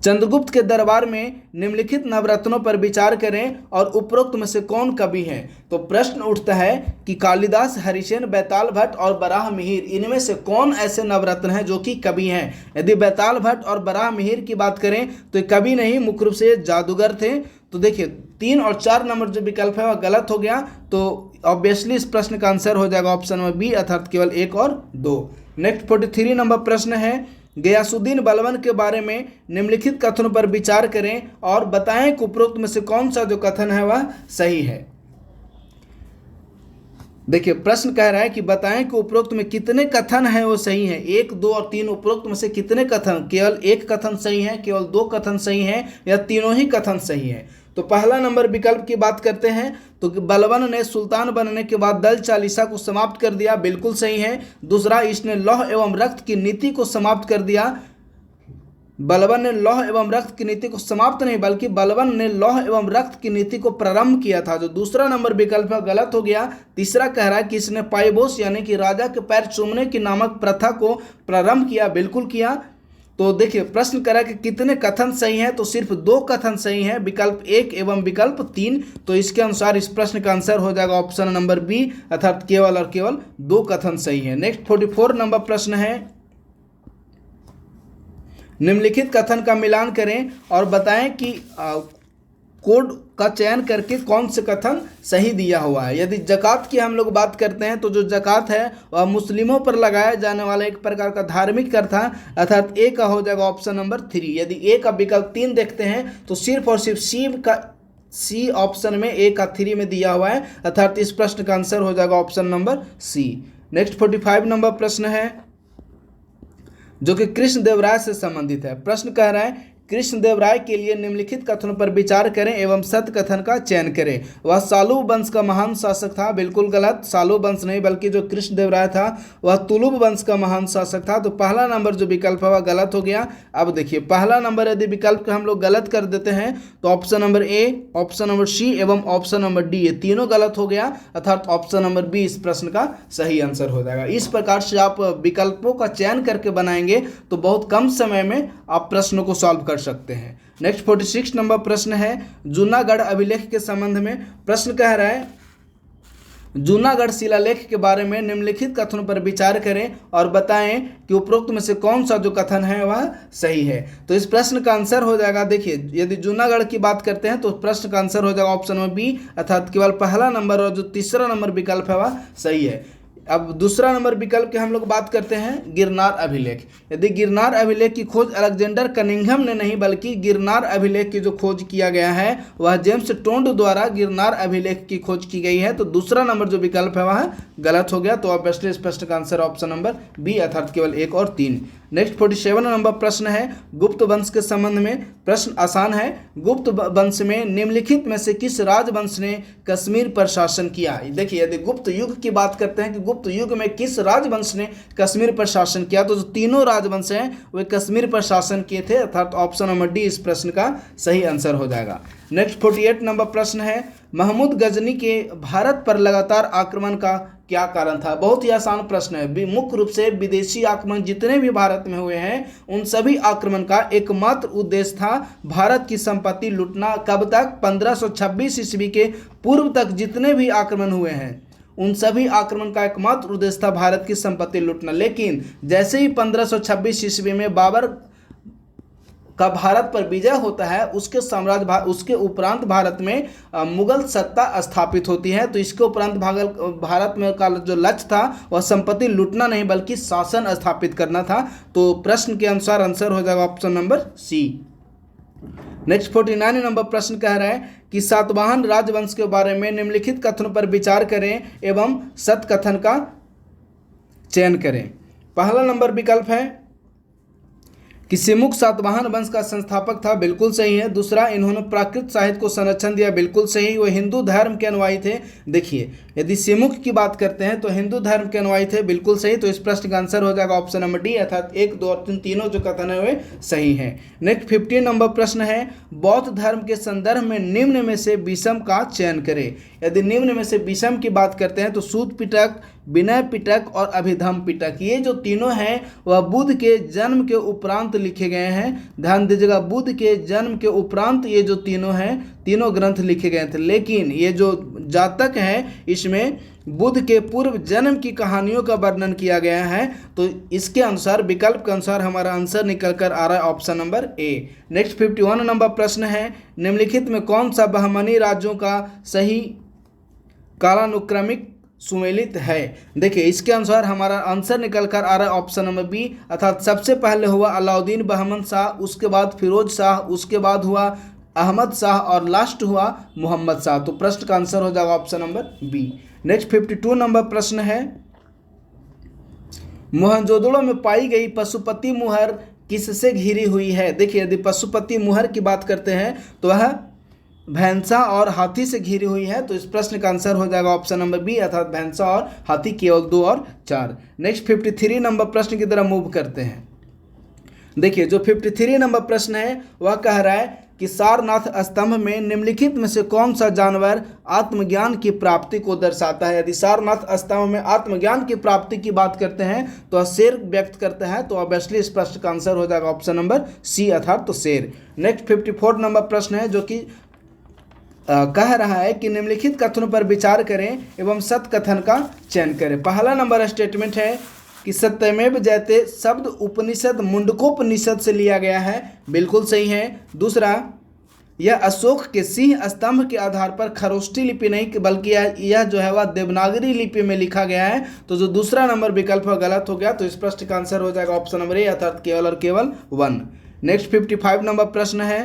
चंद्रगुप्त के दरबार में निम्नलिखित नवरत्नों पर विचार करें और उपरोक्त में से कौन कवि हैं। तो प्रश्न उठता है कि कालिदास, हरिसेन, बैताल भट्ट और बराह मिहिर, इनमें से कौन ऐसे नवरत्न हैं जो कि कवि हैं। यदि बैताल भट्ट और बराह मिहिर की बात करें तो कवि नहीं, मुख्य रूप से जादूगर थे। तो देखिए 3 और 4 नंबर जो विकल्प है वह गलत हो गया। तो ऑब्वियसली इस प्रश्न का आंसर हो जाएगा ऑप्शन नंबर बी, अर्थात केवल 1 और 2। नेक्स्ट 43 नंबर प्रश्न है, गयासुद्दीन बलबन के बारे में निम्नलिखित कथनों पर विचार करें और बताएं कि उपरोक्त में से कौन सा जो कथन है वह सही है। देखिए, प्रश्न कह रहा है कि बताएं कि उपरोक्त में कितने कथन हैं वो सही है। 1, 2 और 3 उपरोक्त में से कितने कथन, केवल 1 कथन सही है, केवल 2 कथन सही है या तीनों ही कथन सही है। तो पहला नंबर विकल्प की बात करते हैं तो बलबन ने सुल्तान बनने के बाद दल चालीसा को समाप्त कर दिया, बिल्कुल सही है। दूसरा, इसने लौह एवं रक्त की नीति को समाप्त कर दिया। बलबन ने लौह एवं रक्त की नीति को समाप्त नहीं बल्कि बलबन ने लौह एवं रक्त की नीति को प्रारंभ किया था। जो दूसरा नंबर विकल्प है गलत हो गया। तीसरा कह रहा है कि इसने पाइबोस यानी कि राजा के पैर चूमने की नामक प्रथा को प्रारंभ किया, बिल्कुल किया। तो देखिए, प्रश्न करा कि कितने कथन सही हैं, तो सिर्फ 2 कथन सही हैं, विकल्प 1 एवं विकल्प 3। तो इसके अनुसार इस प्रश्न का आंसर हो जाएगा ऑप्शन नंबर बी, अर्थात केवल और केवल 2 कथन सही हैं। नेक्स्ट 44 नंबर प्रश्न है, निम्नलिखित कथन का मिलान करें और बताएं कि कोड का चयन करके कौन से कथन सही दिया हुआ है। यदि ज़कात की हम लोग बात करते हैं तो जो ज़कात है वह मुस्लिमों पर लगाया जाने वाला एक प्रकार का धार्मिक कर था, अर्थात ए का हो जाएगा ऑप्शन नंबर 3। यदि ए का विकल्प 3 देखते हैं तो सिर्फ और सिर्फ सी ऑप्शन में ए का 3 में दिया हुआ है, अर्थात इस प्रश्न का आंसर हो जाएगा option number C. Next 45 number प्रश्न है जो कि कृष्णदेवराय से संबंधित है। प्रश्न कह रहा है कृष्णदेवराय के लिए निम्नलिखित कथनों पर विचार करें एवं सत्य कथन का चयन करें। वह सालुव वंश का महान शासक था, बिल्कुल गलत। सालुव वंश नहीं बल्कि जो कृष्णदेवराय था वह तुलुव वंश का महान शासक था। तो पहला नंबर जो विकल्प है वह गलत हो गया। अब देखिए पहला नंबर यदि विकल्प हम लोग गलत कर देते हैं तो option number A, option number C एवं ऑप्शन नंबर डी ये तीनों गलत हो गया, अर्थात ऑप्शन नंबर बी इस प्रश्न का सही आंसर हो जाएगा। इस प्रकार से आप विकल्पों का चयन करके बनाएंगे तो बहुत कम समय में आप प्रश्नों को सॉल्व कर सकते हैं। नेक्स्ट 46 नंबर प्रश्न है जूनागढ़ अभिलेख के संबंध में। प्रश्न कह रहा है जूनागढ़ शिलालेख के बारे में निम्नलिखित कथनों पर विचार करें और बताएं कि उपरोक्त में से कौन सा जो कथन है वह सही है। तो इस प्रश्न का आंसर हो जाएगा, देखिए यदि जूनागढ़ की बात करते हैं तो प्रश्न का आंसर हो जाएगा ऑप्शन नंबर बी, अर्थात केवल पहला नंबर और जो तीसरा नंबर विकल्प है वह सही है। अब दूसरा नंबर विकल्प की हम लोग बात करते हैं गिरनार अभिलेख। यदि गिरनार अभिलेख की खोज अलेक्जेंडर कनिंघम ने नहीं बल्कि गिरनार अभिलेख की जो खोज किया गया है वह जेम्स टोंड द्वारा गिरनार अभिलेख की खोज की गई है, तो दूसरा नंबर जो विकल्प है वह गलत हो गया। तो ऑब्वियसली इस प्रश्न का आंसर ऑप्शन नंबर बी, अर्थात केवल 1 और 3। नेक्स्ट 47 नंबर प्रश्न है गुप्त वंश के संबंध में। प्रश्न आसान है, गुप्त वंश में निम्नलिखित में से किस राजवंश ने कश्मीर पर शासन किया। देखिए यदि गुप्त युग की बात करते हैं कि गुप्त युग में किस राजवंश ने कश्मीर पर शासन किया, तो जो तीनों राजवंश हैं वे कश्मीर पर शासन किए थे, अर्थात ऑप्शन नंबर डी इस प्रश्न का सही आंसर हो जाएगा। नेक्स्ट 48 नंबर प्रश्न है महमूद गजनी के भारत पर लगातार आक्रमण का क्या कारण था। बहुत ही आसान प्रश्न है। मुख्य रूप से विदेशी आक्रमण जितने भी भारत में हुए हैं उन सभी आक्रमण का एकमात्र उद्देश्य था भारत की संपत्ति लूटना। कब तक? 1526 ईस्वी के पूर्व तक जितने भी आक्रमण हुए हैं उन सभी आक्रमण का एकमात्र उद्देश्य था भारत की संपत्ति लूटना। लेकिन जैसे ही 1526 ईस्वी में बाबर का भारत पर विजय होता है उसके साम्राज्य उसके उपरांत भारत में मुगल सत्ता स्थापित होती है। तो इसके उपरांत भारत में का जो लक्ष्य था वह संपत्ति लूटना नहीं बल्कि शासन स्थापित करना था। तो प्रश्न के अनुसार आंसर हो जाएगा option number C. Next 49 number प्रश्न कह रहा है कि सातवाहन राजवंश के बारे में निम्नलिखित कथनों पर विचार करें एवं सत्य कथन का चयन करें। पहला नंबर विकल्प है कि सिमुक सातवाहन वंश का संस्थापक था, बिल्कुल सही है। दूसरा, इन्होंने प्राकृत साहित्य को संरक्षण दिया, बिल्कुल सही, वो हिंदू धर्म के अनुयायी थे। देखिए यदि सिमुक की बात करते हैं तो हिंदू धर्म के अनुयायी थे, बिल्कुल सही। तो इस प्रश्न का आंसर हो जाएगा ऑप्शन नंबर डी, अर्थात 1, 2 और 3 तीनों जो कथन है वे सही है। नेक्स्ट 15 नंबर प्रश्न है बौद्ध धर्म के संदर्भ में निम्न में से विषम का चयन करें। यदि निम्न में से विषम की बात करते हैं तो सूत पिटक, विनय पिटक और अभिधम पिटक, ये जो तीनों हैं वह बुद्ध के जन्म के उपरांत लिखे गए हैं। ध्यान दीजिएगा, बुद्ध के जन्म के उपरांत ये जो तीनों हैं तीनों ग्रंथ लिखे गए थे। लेकिन ये जो जातक है इसमें बुद्ध के पूर्व जन्म की कहानियों का वर्णन किया गया है। तो इसके अनुसार विकल्प के अनुसार हमारा आंसर निकल कर आ रहा है ऑप्शन नंबर ए। नेक्स्ट 51 नंबर प्रश्न है निम्नलिखित में कौन सा बहमनी राज्यों का सही कालानुक्रमिक सुमेलित है। देखिए इसके अनुसार हमारा आंसर निकल कर आ रहा है ऑप्शन नंबर बी, अर्थात सबसे पहले हुआ अलाउद्दीन बहमन शाह, उसके बाद फिरोज शाह, उसके बाद हुआ अहमद शाह और लास्ट हुआ मोहम्मद शाह। तो प्रश्न का आंसर हो जाएगा option number B. Next 52 number प्रश्न है मोहनजोदड़ो में पाई गई पशुपति मुहर किससे घिरी हुई है। देखिए यदि पशुपति मुहर की बात करते हैं तो वह भैंसा और हाथी से घिरी हुई है। तो इस प्रश्न का आंसर हो जाएगा ऑप्शन नंबर बी, अर्थात भैंसा और हाथी केवल 2 और 4। नेक्स्ट 53 नंबर प्रश्न की तरफ मूव करते हैं। देखिए जो 53 नंबर प्रश्न है वह कह रहा है कि सारनाथ स्तंभ में निम्नलिखित में से कौन सा जानवर आत्मज्ञान की प्राप्ति को दर्शाता है। यदि सारनाथ स्तंभ में आत्मज्ञान की प्राप्ति की बात करते हैं तो शेर व्यक्त करता है। तो ऑब्वियसली इस प्रश्न का आंसर हो जाएगा ऑप्शन नंबर सी, अर्थात तो शेर। नेक्स्ट 54 नंबर प्रश्न है जो कि कह रहा है कि निम्नलिखित कथनों पर विचार करें एवं सत्य कथन का चयन करें। पहला नंबर स्टेटमेंट है कि सत्यमेव जयते शब्द उपनिषद मुंडकोपनिषद से लिया गया है, बिल्कुल सही है। दूसरा, यह अशोक के सिंह स्तंभ के आधार पर खरोष्ठी लिपि नहीं बल्कि यह जो है वह देवनागरी लिपि में लिखा गया है। तो जो दूसरा नंबर विकल्प गलत हो गया। तो इस प्रश्न का आंसर हो जाएगा ऑप्शन नंबर ए, अर्थात केवल और केवल 1। नेक्स्ट 55 नंबर प्रश्न है।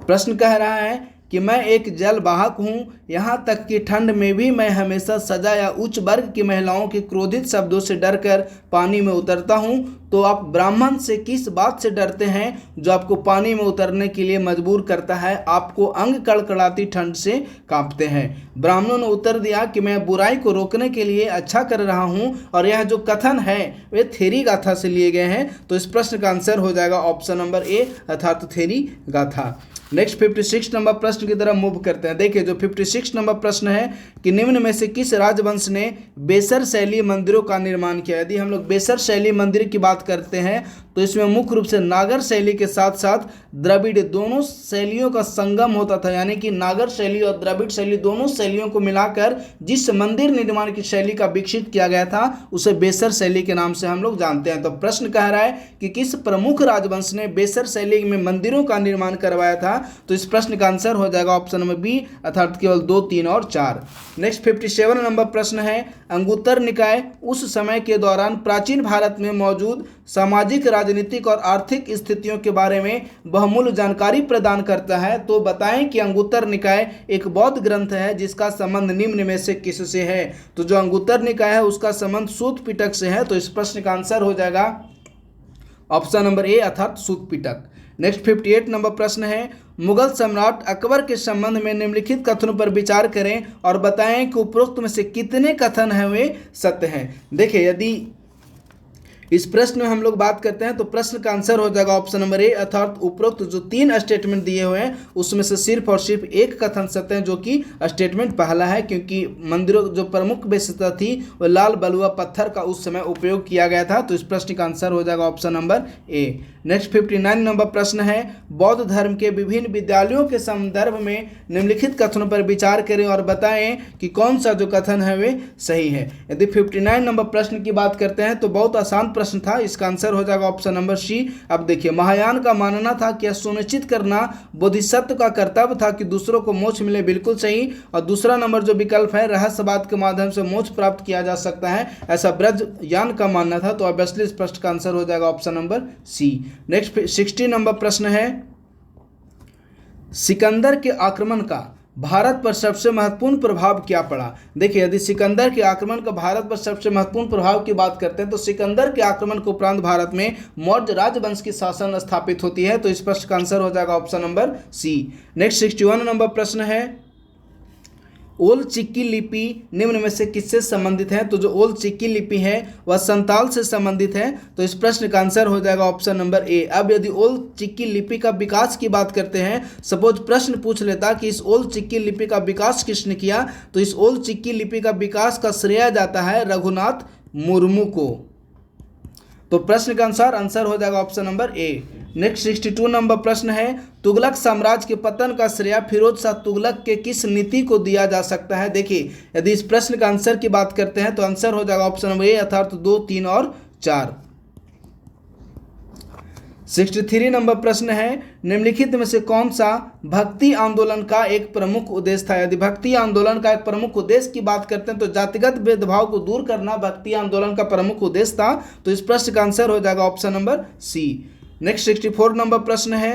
प्रश्न कह रहा है कि मैं एक जलवाहक हूँ, यहाँ तक कि ठंड में भी मैं हमेशा सजा या उच्च वर्ग की महिलाओं के क्रोधित शब्दों से डरकर पानी में उतरता हूँ। तो आप ब्राह्मण से किस बात से डरते हैं जो आपको पानी में उतरने के लिए मजबूर करता है, आपको अंग कड़कड़ाती ठंड से कांपते हैं? ब्राह्मणों ने उत्तर दिया कि मैं बुराई को रोकने के लिए अच्छा कर रहा हूँ, और यह जो कथन है वे थेरी गाथा से लिए गए हैं। तो इस प्रश्न का आंसर हो जाएगा ऑप्शन नंबर ए अर्थात थेरी गाथा। नेक्स्ट 56 नंबर प्रश्न की तरफ मूव करते हैं। देखिए जो 56 नंबर प्रश्न है कि निम्न में से किस राजवंश ने बेसर शैली मंदिरों का निर्माण किया? यदि हम लोग बेसर शैली मंदिर की बात करते हैं तो इसमें मुख्य रूप से नागर शैली के साथ साथ द्रविड़ दोनों शैलियों का संगम होता था, यानी कि नागर शैली और द्रविड़ शैली दोनों शैलियों को मिलाकर जिस मंदिर निर्माण की शैली का विकसित किया गया था उसे बेसर शैली के नाम से हम लोग जानते हैं। तो प्रश्न कह रहा है कि किस प्रमुख राजवंश ने बेसर शैली में मंदिरों का निर्माण करवाया था? तो इस प्रश्न का आंसर हो जाएगा ऑप्शन नंबर बी अर्थात केवल 2, 3 और 4। नेक्स्ट 57 नंबर प्रश्न है अंगुत्तर निकाय उस समय के दौरान प्राचीन भारत में मौजूद सामाजिक, राजनीतिक और आर्थिक स्थितियों के बारे में बहुमूल्य जानकारी प्रदान करता है। तो बताएं कि अंगुत्तर निकाय एक बौद्ध ग्रंथ है जिसका संबंध निम्न में से किससे है? तो जो अंगुत्तर निकाय है उसका संबंध सूत पिटक से है। तो इस प्रश्न का आंसर हो जाएगा ऑप्शन नंबर ए अर्थात सूत पिटक। नेक्स्ट 58 नंबर प्रश्न है मुगल सम्राट अकबर के संबंध में निम्नलिखित कथनों पर विचार करें और बताएं कि उपरोक्त में से कितने कथन हैं वे सत्य हैं। देखिए यदि इस प्रश्न में हम लोग बात करते हैं तो प्रश्न का आंसर हो जाएगा ऑप्शन नंबर ए अर्थात उपरोक्त जो 3 स्टेटमेंट दिए हुए हैं उसमें से सिर्फ और सिर्फ एक कथन सत्य है जो कि स्टेटमेंट पहला है, क्योंकि मंदिरों जो प्रमुख विशेषता थी वो लाल बलुआ पत्थर का उस समय उपयोग किया गया था। तो इस प्रश्न का आंसर हो जाएगा ऑप्शन नंबर ए। नेक्स्ट 59 नंबर प्रश्न है बौद्ध धर्म के विभिन्न विद्यालयों के संदर्भ में निम्नलिखित कथनों पर विचार करें और बताएं कि कौन सा जो कथन है वे सही है। यदि 59 नंबर प्रश्न की बात करते हैं तो बहुत आसान प्रश्न था, इसका आंसर हो जाएगा ऑप्शन नंबर सी। अब देखिए महायान का मानना था कि यह सुनिश्चित करना बोधिसत्व का कर्तव्य था कि दूसरों को मोक्ष मिले, बिल्कुल सही। और दूसरा नंबर जो विकल्प है रहस्यवाद के माध्यम से मोक्ष प्राप्त किया जा सकता है, ऐसा ब्रजयान का मानना था। तो ऑब्वियसली इस प्रश्न का आंसर हो जाएगा option number C. Next 60 number प्रश्न है सिकंदर के आक्रमण का भारत पर सबसे महत्वपूर्ण प्रभाव क्या पड़ा? देखिए यदि सिकंदर के आक्रमण का भारत पर सबसे महत्वपूर्ण प्रभाव की बात करते हैं तो सिकंदर के आक्रमण के उपरांत भारत में मौर्य राजवंश की शासन स्थापित होती है। तो इस प्रश्न का आंसर हो जाएगा option number C. Next 61 number प्रश्न है ओल चिक्की लिपि निम्न में से किससे संबंधित है? तो जो ओल चिक्की लिपि है वह संताल से संबंधित है। तो इस प्रश्न का आंसर हो जाएगा ऑप्शन नंबर ए। अब यदि ओल चिक्की लिपि का विकास की बात करते हैं, सपोज प्रश्न पूछ लेता कि इस ओल चिक्की लिपि का विकास किसने किया, तो इस ओल चिक्की लिपि का विकास का श्रेय जाता है रघुनाथ मुर्मू को। तो प्रश्न के अनुसार आंसर हो जाएगा ऑप्शन नंबर ए। नेक्स्ट 62 नंबर प्रश्न है तुगलक साम्राज्य के पतन का श्रेय फिरोज शाह तुगलक के किस नीति को दिया जा सकता है? देखिए यदि इस प्रश्न का आंसर की बात करते हैं तो आंसर हो जाएगा ऑप्शन नंबर ए अर्थात 2, 3 और 4। 63 नंबर प्रश्न है निम्नलिखित में से कौन सा भक्ति आंदोलन का एक प्रमुख उद्देश्य था? यदि भक्ति आंदोलन का एक प्रमुख उद्देश्य की बात करते हैं तो जातिगत भेदभाव को दूर करना भक्ति आंदोलन का प्रमुख उद्देश्य था। तो इस प्रश्न का आंसर हो जाएगा option number C. Next 64 number प्रश्न है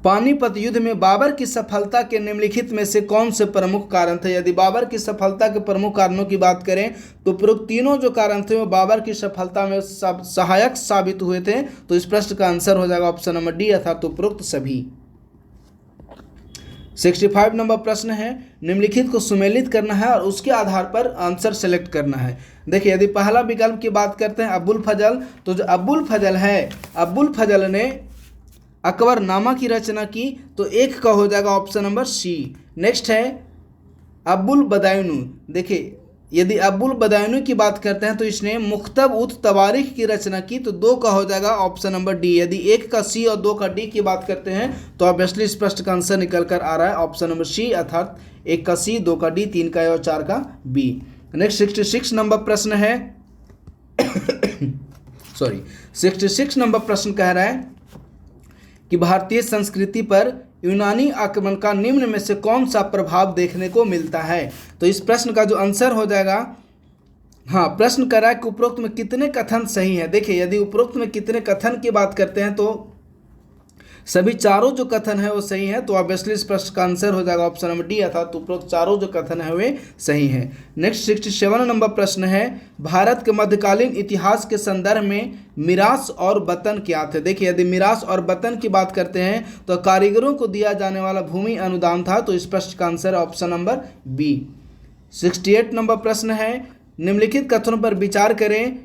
पानीपत युद्ध में बाबर की सफलता के निम्नलिखित में से कौन से प्रमुख कारण थे? यदि बाबर की सफलता के प्रमुख कारणों की बात करें तो उपरोक्त तीनों जो कारण थे वो बाबर की सफलता में सहायक साबित हुए थे। तो इस प्रश्न का आंसर हो जाएगा ऑप्शन नंबर डी अर्थात उपरोक्त सभी। 65 नंबर प्रश्न है निम्नलिखित को सुमेलित करना है और उसके आधार पर आंसर सेलेक्ट करना है। देखिए यदि पहला विकल्प की बात करते हैं अबुल फजल, तो जो अबुल फजल है अबुल फजल ने अकबरनामा की रचना की, तो एक का हो जाएगा ऑप्शन नंबर सी। नेक्स्ट है अबुल बदायून। देखिए यदि अबुल बदायून की बात करते हैं तो इसने मुख्तब उत तवारीख की रचना की, तो 2 का हो जाएगा ऑप्शन नंबर डी। यदि 1 का सी और 2 का डी की बात करते हैं तो ऑब्वियसली इस प्रश्न का आंसर निकल कर आ रहा है ऑप्शन नंबर सी अर्थात 1 का सी, 2 का डी, 3 का ए और 4 का बी। नेक्स्ट 66 नंबर प्रश्न है 66 नंबर प्रश्न कह रहा है कि भारतीय संस्कृति पर यूनानी आक्रमण का निम्न में से कौन सा प्रभाव देखने को मिलता है? तो इस प्रश्न का जो आंसर हो जाएगा, हाँ प्रश्न कर रहा है कि उपरोक्त में कितने कथन सही हैं। देखिए यदि उपरोक्त में कितने कथन की बात करते हैं तो सभी चारों जो कथन है वो सही है, तो ऑब्वियसली इस प्रश्न का आंसर हो जाएगा ऑप्शन नंबर डी, अर्थात उपरोक्त चारों जो कथन है वे सही है। नेक्स्ट 67 नंबर प्रश्न है, भारत के मध्यकालीन इतिहास के संदर्भ में मिरास और वतन क्या थे। देखिए, यदि मिरास और वतन की बात करते हैं तो कारीगरों को दिया जाने वाला भूमि अनुदान था, तो इस प्रश्न का आंसर है ऑप्शन नंबर बी। 68 नंबर प्रश्न है, निम्नलिखित कथनों पर विचार करें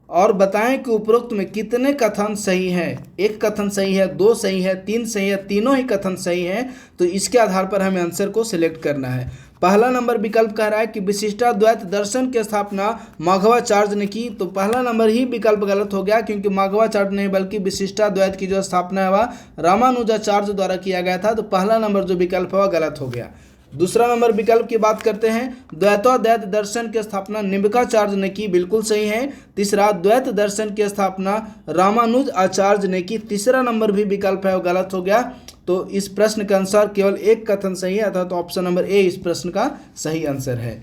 और बताएं कि उपरोक्त में कितने कथन सही हैं। एक कथन सही है, दो सही है, तीन सही है, तीनों ही कथन सही हैं, तो इसके आधार पर हमें आंसर को सिलेक्ट करना है। पहला नंबर विकल्प कह रहा है कि विशिष्टाद्वैत दर्शन की स्थापना माघवाचार्य ने की, तो पहला नंबर ही विकल्प गलत हो गया, क्योंकि माघवाचार्य नहीं बल्कि विशिष्टाद्वैत की जो स्थापना है वह रामानुजाचार्य द्वारा किया गया था, तो पहला नंबर जो विकल्प है वह गलत हो गया। दूसरा नंबर विकल्प की बात करते हैं, द्वैतोद्वैत दर्शन की स्थापना निम्बकाचार्य ने की, बिल्कुल सही है। तीसरा, द्वैत दर्शन की स्थापना रामानुज आचार्य ने की, तीसरा नंबर भी विकल्प है वो गलत हो गया। तो इस प्रश्न के अनुसार केवल एक कथन सही है, अर्थात ऑप्शन नंबर ए इस प्रश्न का सही आंसर है।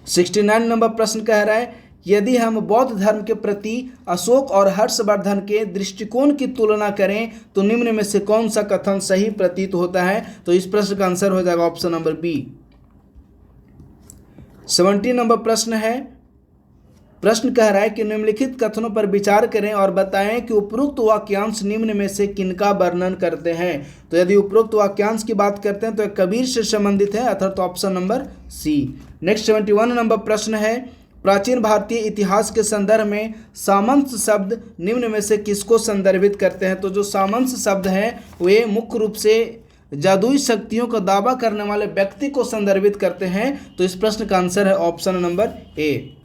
69 नंबर प्रश्न कह रहा है, यदि हम बौद्ध धर्म के प्रति अशोक और हर्षवर्धन के दृष्टिकोण की तुलना करें तो निम्न में से कौन सा कथन सही प्रतीत होता है, तो इस प्रश्न का आंसर हो जाएगा ऑप्शन नंबर बी। 70 नंबर प्रश्न है, प्रश्न कह रहा है कि निम्नलिखित कथनों पर विचार करें और बताएं कि उपरोक्त वाक्यांश निम्न में से किनका वर्णन करते हैं। तो यदि उपरोक्त वाक्यांश की बात करते हैं तो कबीर से संबंधित है, अर्थात option number C. Next 71 number प्रश्न है, प्राचीन भारतीय इतिहास के संदर्भ में सामंत शब्द निम्न में से किसको संदर्भित करते हैं। तो जो सामंत शब्द हैं वे मुख्य रूप से जादुई शक्तियों का दावा करने वाले व्यक्ति को संदर्भित करते हैं, तो इस प्रश्न का आंसर है ऑप्शन नंबर ए।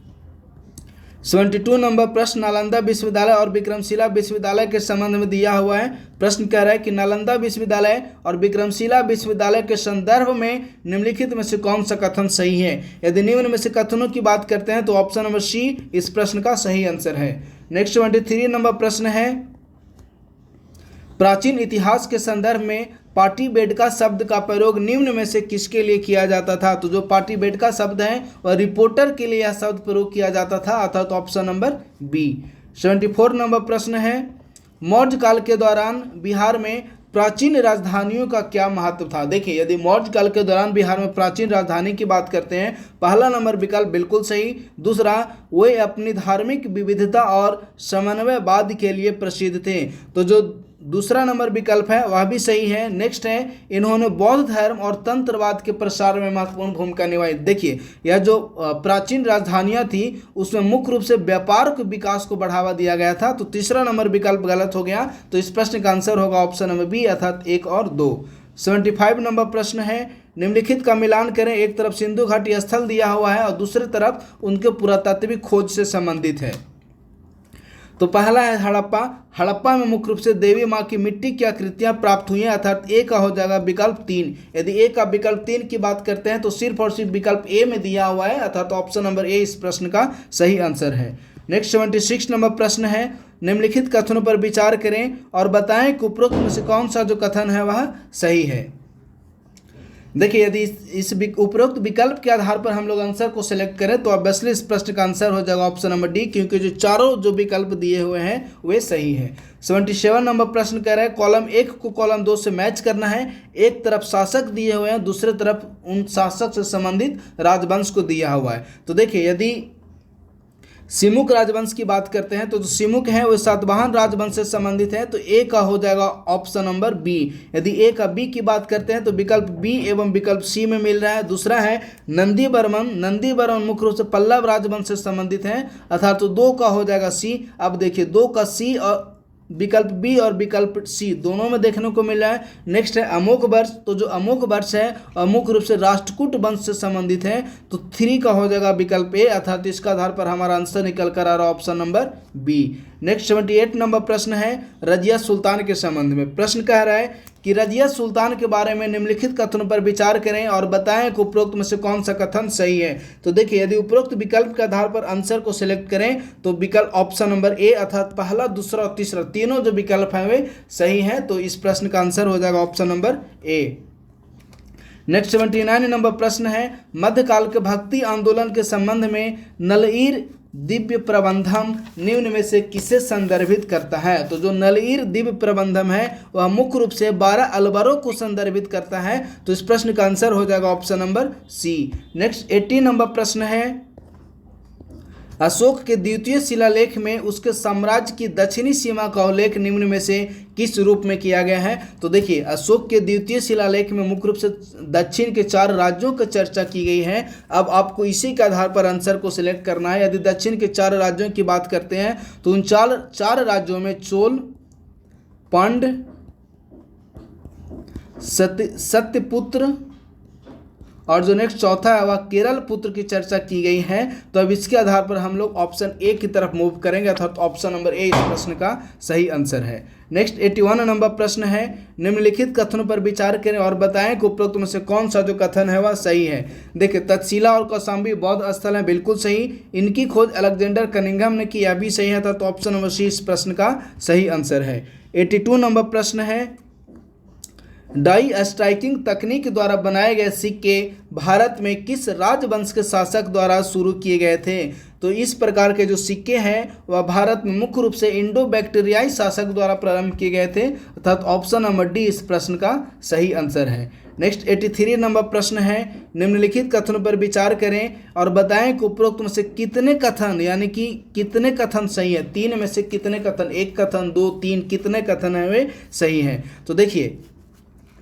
72 नंबर प्रश्न, नालंदा विश्वविद्यालय और विक्रमशिला विश्वविद्यालय के संबंध में दिया हुआ है। प्रश्न कह रहा है कि नालंदा विश्वविद्यालय और विक्रमशिला विश्वविद्यालय के संदर्भ में निम्नलिखित में से कौन सा कथन सही है। यदि निम्न में से कथनों की बात करते हैं तो ऑप्शन नंबर सी इस प्रश्न का सही आंसर है। नेक्स्ट 73 नंबर प्रश्न है, प्राचीन इतिहास के संदर्भ में पाटीबेडका शब्द का प्रयोग निम्न में से किसके लिए किया जाता था। तो जो पाटीबेडका शब्द है वह रिपोर्टर के लिए यह शब्द प्रयोग किया जाता था, अर्थात ऑप्शन नंबर बी। 74 नंबर प्रश्न है, मौर्य काल के दौरान बिहार में प्राचीन राजधानियों का क्या महत्व था। देखिए, यदि मौर्य काल के दौरान बिहार में प्राचीन राजधानी की बात करते हैं, पहला नंबर विकल्प बिल्कुल सही। दूसरा, वे अपनी धार्मिक विविधता और समन्वयवाद के लिए प्रसिद्ध थे, तो जो दूसरा नंबर विकल्प है वह भी सही है। नेक्स्ट है, इन्होंने बौद्ध धर्म और तंत्रवाद के प्रसार में महत्वपूर्ण भूमिका निभाई। देखिए, यह जो प्राचीन राजधानियां थी उसमें मुख्य रूप से व्यापार के विकास को बढ़ावा दिया गया था, तो तीसरा नंबर विकल्प गलत हो गया, तो इस प्रश्न का आंसर होगा ऑप्शन नंबर बी, अर्थात 1 और 2। 75 नंबर प्रश्न है, निम्नलिखित का मिलान करें। एक तरफ सिंधु घाटी स्थल दिया हुआ है और दूसरी तरफ उनके पुरातात्विक खोज से संबंधित है। तो पहला है हड़प्पा। हड़प्पा में मुख्य रूप से देवी माँ की मिट्टी की आकृतियां प्राप्त हुई हैं, अर्थात ए का हो जाएगा विकल्प 3। यदि ए का विकल्प 3 की बात करते हैं तो सिर्फ और सिर्फ विकल्प ए में दिया हुआ है, अर्थात ऑप्शन नंबर ए इस प्रश्न का सही आंसर है। नेक्स्ट 76 नंबर प्रश्न है, निम्नलिखित कथनों पर विचार करें और बताएं कि उपरोक्त में से कौन सा जो कथन है वह सही है। देखिए, यदि इस उपरोक्त विकल्प के आधार पर हम लोग आंसर को सिलेक्ट करें तो ऑब्वियसली इस प्रश्न का आंसर हो जाएगा ऑप्शन नंबर डी, क्योंकि जो चारों जो विकल्प दिए हुए हैं वे सही है। 77 नंबर प्रश्न कह रहा है, कॉलम 1 को कॉलम 2 से मैच करना है। एक तरफ शासक दिए हुए हैं, दूसरे तरफ उन शासक से संबंधित राजवंश को दिया हुआ है। तो देखिए, यदि सिमुक राजवंश की बात करते हैं तो जो सिमुक है वो सातवाहन राजवंश से संबंधित है, तो ए का हो जाएगा ऑप्शन नंबर बी। यदि ए का बी की बात करते हैं तो विकल्प बी एवं विकल्प सी में मिल रहा है। दूसरा है नंदी बर्मन मुख्य रूप से पल्लव राजवंश से संबंधित है, अर्थात तो 2 का हो जाएगा सी। अब देखिए, 2 का सी और विकल्प बी और विकल्प सी दोनों में देखने को मिल रहा है। नेक्स्ट है अमोघ वर्ष। तो जो अमोघ वर्ष है मुख्य रूप से राष्ट्रकूट वंश से संबंधित है, तो 3 का हो जाएगा विकल्प ए, अर्थात इसका आधार पर हमारा आंसर निकल कर आ रहा है option number B. Next 78 number प्रश्न है, रजिया सुल्तान के संबंध में। प्रश्न कह रहा है कि रजिया सुल्तान के बारे में निम्नलिखित कथनों पर विचार करें और बताएं कि उपरोक्त में से कौन सा कथन सही है। तो देखिए, यदि उपरोक्त विकल्प के आधार पर आंसर को सिलेक्ट करें तो विकल्प ऑप्शन नंबर ए, अर्थात पहला, दूसरा और तीसरा तीनों जो विकल्प हैं वे सही हैं, तो इस प्रश्न का आंसर हो जाएगा ऑप्शन नंबर ए। नेक्स्ट 79 नंबर प्रश्न है, मध्यकाल के भक्ति आंदोलन के संबंध में नलईर दिव्य प्रबंधम निम्न में से किसे संदर्भित करता है? तो जो नलईर दिव्य प्रबंधम है वह मुख्य रूप से 12 अलवरों को संदर्भित करता है। तो इस प्रश्न का आंसर हो जाएगा option number C. Next 80 number प्रश्न है, अशोक के द्वितीय शिलालेख में उसके साम्राज्य की दक्षिणी सीमा का उल्लेख निम्न में से किस रूप में किया गया है? तो देखिए, अशोक के द्वितीय शिलालेख में मुख्य रूप से दक्षिण के 4 राज्यों की चर्चा की गई है। अब आपको इसी के आधार पर आंसर को सिलेक्ट करना है। यदि दक्षिण के 4 राज्यों की बात करते हैं तो उन चार राज्यों में चोल, पांड, सत्यपुत्र और जो नेक्स्ट चौथा है वह केरल पुत्र की चर्चा की गई है। तो अब इसके आधार पर हम लोग ऑप्शन ए की तरफ मूव करेंगे, अर्थात ऑप्शन नंबर ए इस प्रश्न का सही आंसर है। नेक्स्ट 81 नंबर प्रश्न है, निम्नलिखित कथनों पर विचार करें और बताएं कि उपरोक्त में से कौन सा जो कथन है वह सही है। देखिए, तक्षशिला और कौशाम्बी बौद्ध स्थल है, बिल्कुल सही। इनकी खोज अलेक्जेंडर कनिंघम ने की, यह भी सही है, तो ऑप्शन नंबर सी इस प्रश्न का सही आंसर है। 82 नंबर प्रश्न है, डाई स्ट्राइकिंग तकनीक द्वारा बनाए गए सिक्के भारत में किस राजवंश के शासक द्वारा शुरू किए गए थे? तो इस प्रकार के जो सिक्के हैं वह भारत में मुख्य रूप से इंडो बैक्टीरियाई शासक द्वारा प्रारंभ किए गए थे, अर्थात ऑप्शन नंबर डी इस प्रश्न का सही आंसर है। नेक्स्ट 83 नंबर प्रश्न है, निम्नलिखित कथनों पर विचार करें और बताएं कि उपरोक्त में से कितने कथन, यानी कि कितने कथन सही है। 3 में से कितने कथन, 1 कथन, 2, 3, कितने कथन है वे सही हैं? तो देखिए,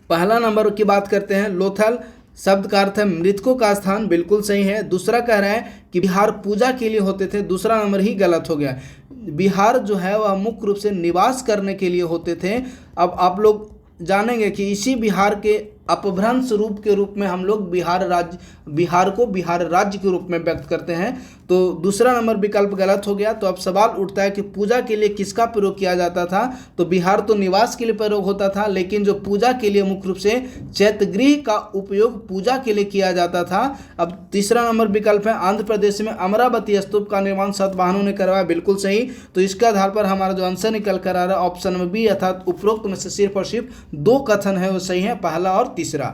पहला नंबर की बात करते हैं, लोथल शब्द का अर्थ है मृतकों का स्थान, बिल्कुल सही है। दूसरा कह रहा है कि बिहार पूजा के लिए होते थे, दूसरा नंबर ही गलत हो गया। बिहार जो है वह मुख्य रूप से निवास करने के लिए होते थे। अब आप लोग जानेंगे कि इसी बिहार के अपभ्रंश रूप के रूप में हम लोग बिहार को बिहार राज्य के रूप में व्यक्त करते हैं। तो दूसरा नंबर विकल्प गलत हो गया। तो अब सवाल उठता है कि पूजा के लिए किसका प्रयोग किया जाता था? तो बिहार तो निवास के लिए प्रयोग होता था, लेकिन जो पूजा के लिए मुख्य रूप से चैत्यगृह का उपयोग पूजा के लिए किया जाता था। अब तीसरा नंबर विकल्प है, आंध्र प्रदेश में अमरावती स्तूप का निर्माण सातवाहनों ने करवाया, बिल्कुल सही। तो इसके आधार पर हमारा जो आंसर निकल कर आ रहा है ऑप्शन नंबर बी, अर्थात उपरोक्त में से सिर्फ और सिर्फ 2 कथन है वो सही है, पहला और तीसरा।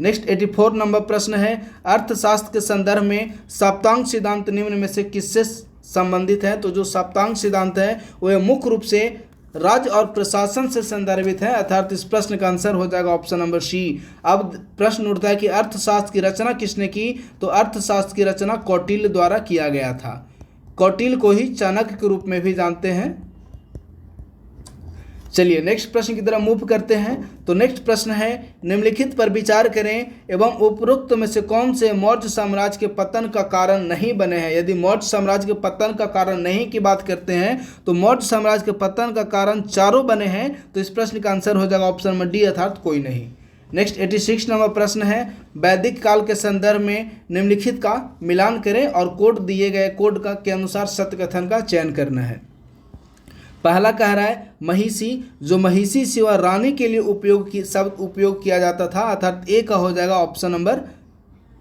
नेक्स्ट 84 नंबर प्रश्न है, अर्थशास्त्र के संदर्भ में सप्तांग सिद्धांत निम्न में से किससे संबंधित है? तो जो सप्तांग सिद्धांत है वह मुख्य रूप से राज्य और प्रशासन से संदर्भित है, अर्थात इस प्रश्न का आंसर हो जाएगा ऑप्शन नंबर सी। अब प्रश्न उठता है कि अर्थशास्त्र की रचना किसने की? तो अर्थशास्त्र की रचना कौटिल्य द्वारा किया गया था। कौटिल्य को ही चाणक्य के रूप में भी जानते हैं। चलिए नेक्स्ट प्रश्न की तरफ मूव करते हैं। तो नेक्स्ट प्रश्न है, निम्नलिखित पर विचार करें एवं उपरोक्त में से कौन से मौर्य साम्राज्य के पतन का कारण नहीं बने हैं? यदि मौर्य साम्राज्य के पतन का कारण नहीं की बात करते हैं तो मौर्य साम्राज्य के पतन का कारण चारों बने हैं। तो इस प्रश्न का आंसर हो जाएगा ऑप्शन नंबर डी, अर्थात कोई नहीं। नेक्स्ट 86 नंबर प्रश्न है, वैदिक काल के संदर्भ में निम्नलिखित का मिलान करें और कोड दिए गए कोड का के अनुसार सत्य कथन का चयन करना है। पहला कह रहा है महिषी, जो महिषी सेवा रानी के लिए उपयोग किया जाता था, अर्थात ए का हो जाएगा ऑप्शन नंबर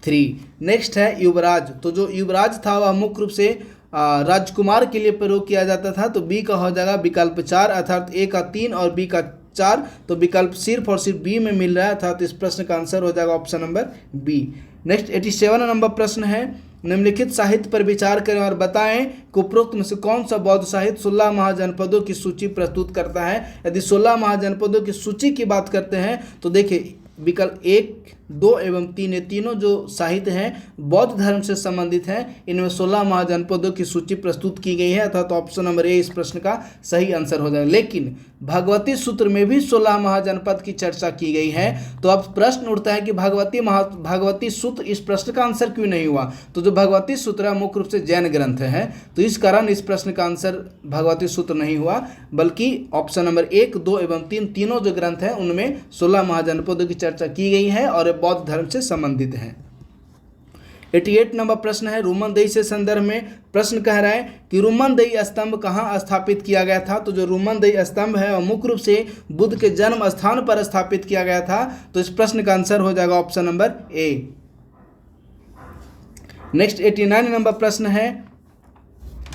3। नेक्स्ट है युवराज, तो जो युवराज था वह मुख्य रूप से राजकुमार के लिए प्रयोग किया जाता था, तो बी का हो जाएगा विकल्प 4, अर्थात ए का 3 और बी का 4। तो विकल्प सिर्फ और सिर्फ बी में मिल रहा है, अर्थात इस प्रश्न का आंसर हो जाएगा option number B. Next 87 number प्रश्न है, निम्नलिखित साहित्य पर विचार करें और बताएं कि उपरोक्त में से कौन सा बौद्ध साहित्य 16 महाजनपदों की सूची प्रस्तुत करता है। यदि 16 महाजनपदों की सूची की बात करते हैं तो देखिए विकल्प 1, 2 एवं 3, ये तीनों जो साहित्य हैं बौद्ध धर्म से संबंधित हैं। इनमें 16 महाजनपदों की सूची प्रस्तुत की गई है, अर्थात ऑप्शन नंबर ए इस प्रश्न का सही आंसर हो जाएगा। लेकिन भगवती सूत्र में भी 16 महाजनपद की चर्चा की गई है। तो अब प्रश्न उठता है कि भगवती सूत्र इस प्रश्न का आंसर क्यों नहीं हुआ? तो जो भगवती सूत्र है मुख्य रूप से जैन ग्रंथ है, तो इस कारण इस प्रश्न का आंसर भगवती सूत्र नहीं हुआ, बल्कि ऑप्शन नंबर 1, 2 एवं 3 तीनों जो ग्रंथ हैं उनमें 16 महाजनपदों की चर्चा की गई है और बौद्ध धर्म से संबंधित हैं। 88 नंबर प्रश्न है, रुमनदेही से संदर्भ में प्रश्न कह रहा है कि रुमनदेही स्तंभ कहाँ स्थापित किया गया था? तो जो रुमनदेही स्तंभ है वह मुख्य रूप से बुद्ध के जन्म स्थान पर स्थापित किया गया था। तो इस प्रश्न का आंसर हो जाएगा ऑप्शन नंबर ए। नेक्स्ट 89 नंबर प्रश्न है,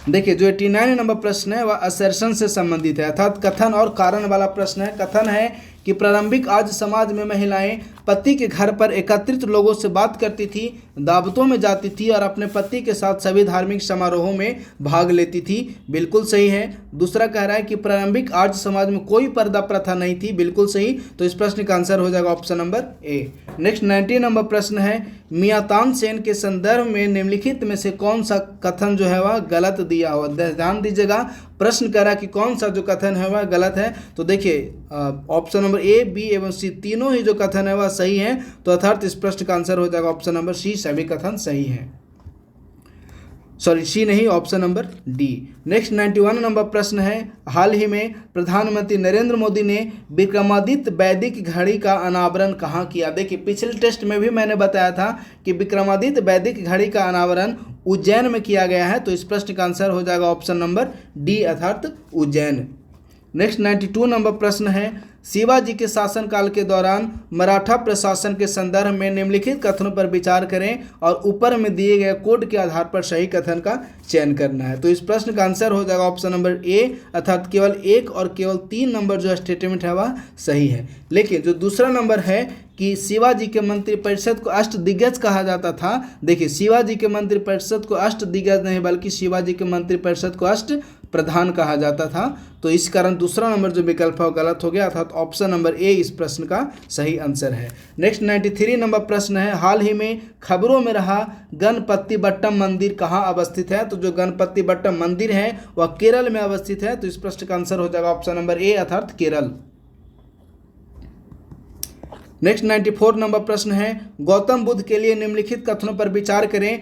देखिए जो 89 नंबर प्रश्न है वह असर्शन से संबंधित है, अर्थात कथन और कारण वाला प्रश्न है। कथन है कि कि प्रारंभिक आज समाज में महिलाएं पति के घर पर एकत्रित लोगों से बात करती थी, दावतों में जाती थी और अपने पति के साथ सभी धार्मिक समारोहों में भाग लेती थी। बिल्कुल सही है। दूसरा कह रहा है कि प्रारंभिक आर्य समाज में कोई पर्दा प्रथा नहीं थी। बिल्कुल सही। तो इस प्रश्न का आंसर हो जाएगा ऑप्शन नंबर ए। नेक्स्ट 90 नंबर प्रश्न है, मियां तानसेन के संदर्भ में निम्नलिखित में से कौन सा कथन जो है वह गलत दिया हुआ। ध्यान दीजिएगा, प्रश्न कह रहा है कि कौन सा जो कथन है वह गलत है। तो देखिए ऑप्शन नंबर ए, बी एवं सी तीनों ही जो कथन है वह सही है। तो अर्थात इस प्रश्न का आंसर हो जाएगा ऑप्शन नंबर सी, सभी कथन सही हैं। सॉरी, सी नहीं, option number D. Next 91 number प्रश्न है, हाल ही में प्रधानमंत्री नरेंद्र मोदी ने विक्रमादित्य वैदिक घड़ी का अनावरण कहाँ किया। देखिए पिछले टेस्ट में भी मैंने बताया था कि विक्रमादित्य वैदिक घड़ी का अनावरण उज्जैन में किया गया है। तो इस प्रश्न का आंसर हो जाएगा ऑप्शन नंबर डी अर्थात उज्जैन। नेक्स्ट 92 नंबर प्रश्न है, शिवाजी के शासनकाल के दौरान मराठा प्रशासन के संदर्भ में निम्नलिखित कथनों पर विचार करें और ऊपर में दिए गए कोड के आधार पर सही कथन का चयन करना है। तो इस प्रश्न का आंसर हो जाएगा ऑप्शन नंबर ए अर्थात केवल 1 और केवल 3 नंबर जो स्टेटमेंट है वह सही है। लेकिन जो दूसरा नंबर है कि शिवाजी के मंत्रिपरिषद को अष्टदिग्गज कहा जाता था। देखिए शिवाजी के मंत्रिपरिषद को अष्टदिग्गज नहीं बल्कि शिवाजी के मंत्रिपरिषद को अष्ट प्रधान कहा जाता था। तो इस कारण दूसरा नंबर जो विकल्प है वो गलत हो गया अर्थात ऑप्शन नंबर ए इस प्रश्न का सही आंसर है। नेक्स्ट 93 नंबर प्रश्न है, हाल ही में खबरों में रहा गणपतिबट्टम मंदिर कहाँ अवस्थित है। तो जो गणपतिबट्टम मंदिर है वह केरल में अवस्थित है। तो इस प्रश्न का आंसर हो जाएगा ऑप्शन नंबर ए अर्थात केरल। नेक्स्ट 94 नंबर प्रश्न है, गौतम बुद्ध के लिए निम्नलिखित कथनों पर विचार करें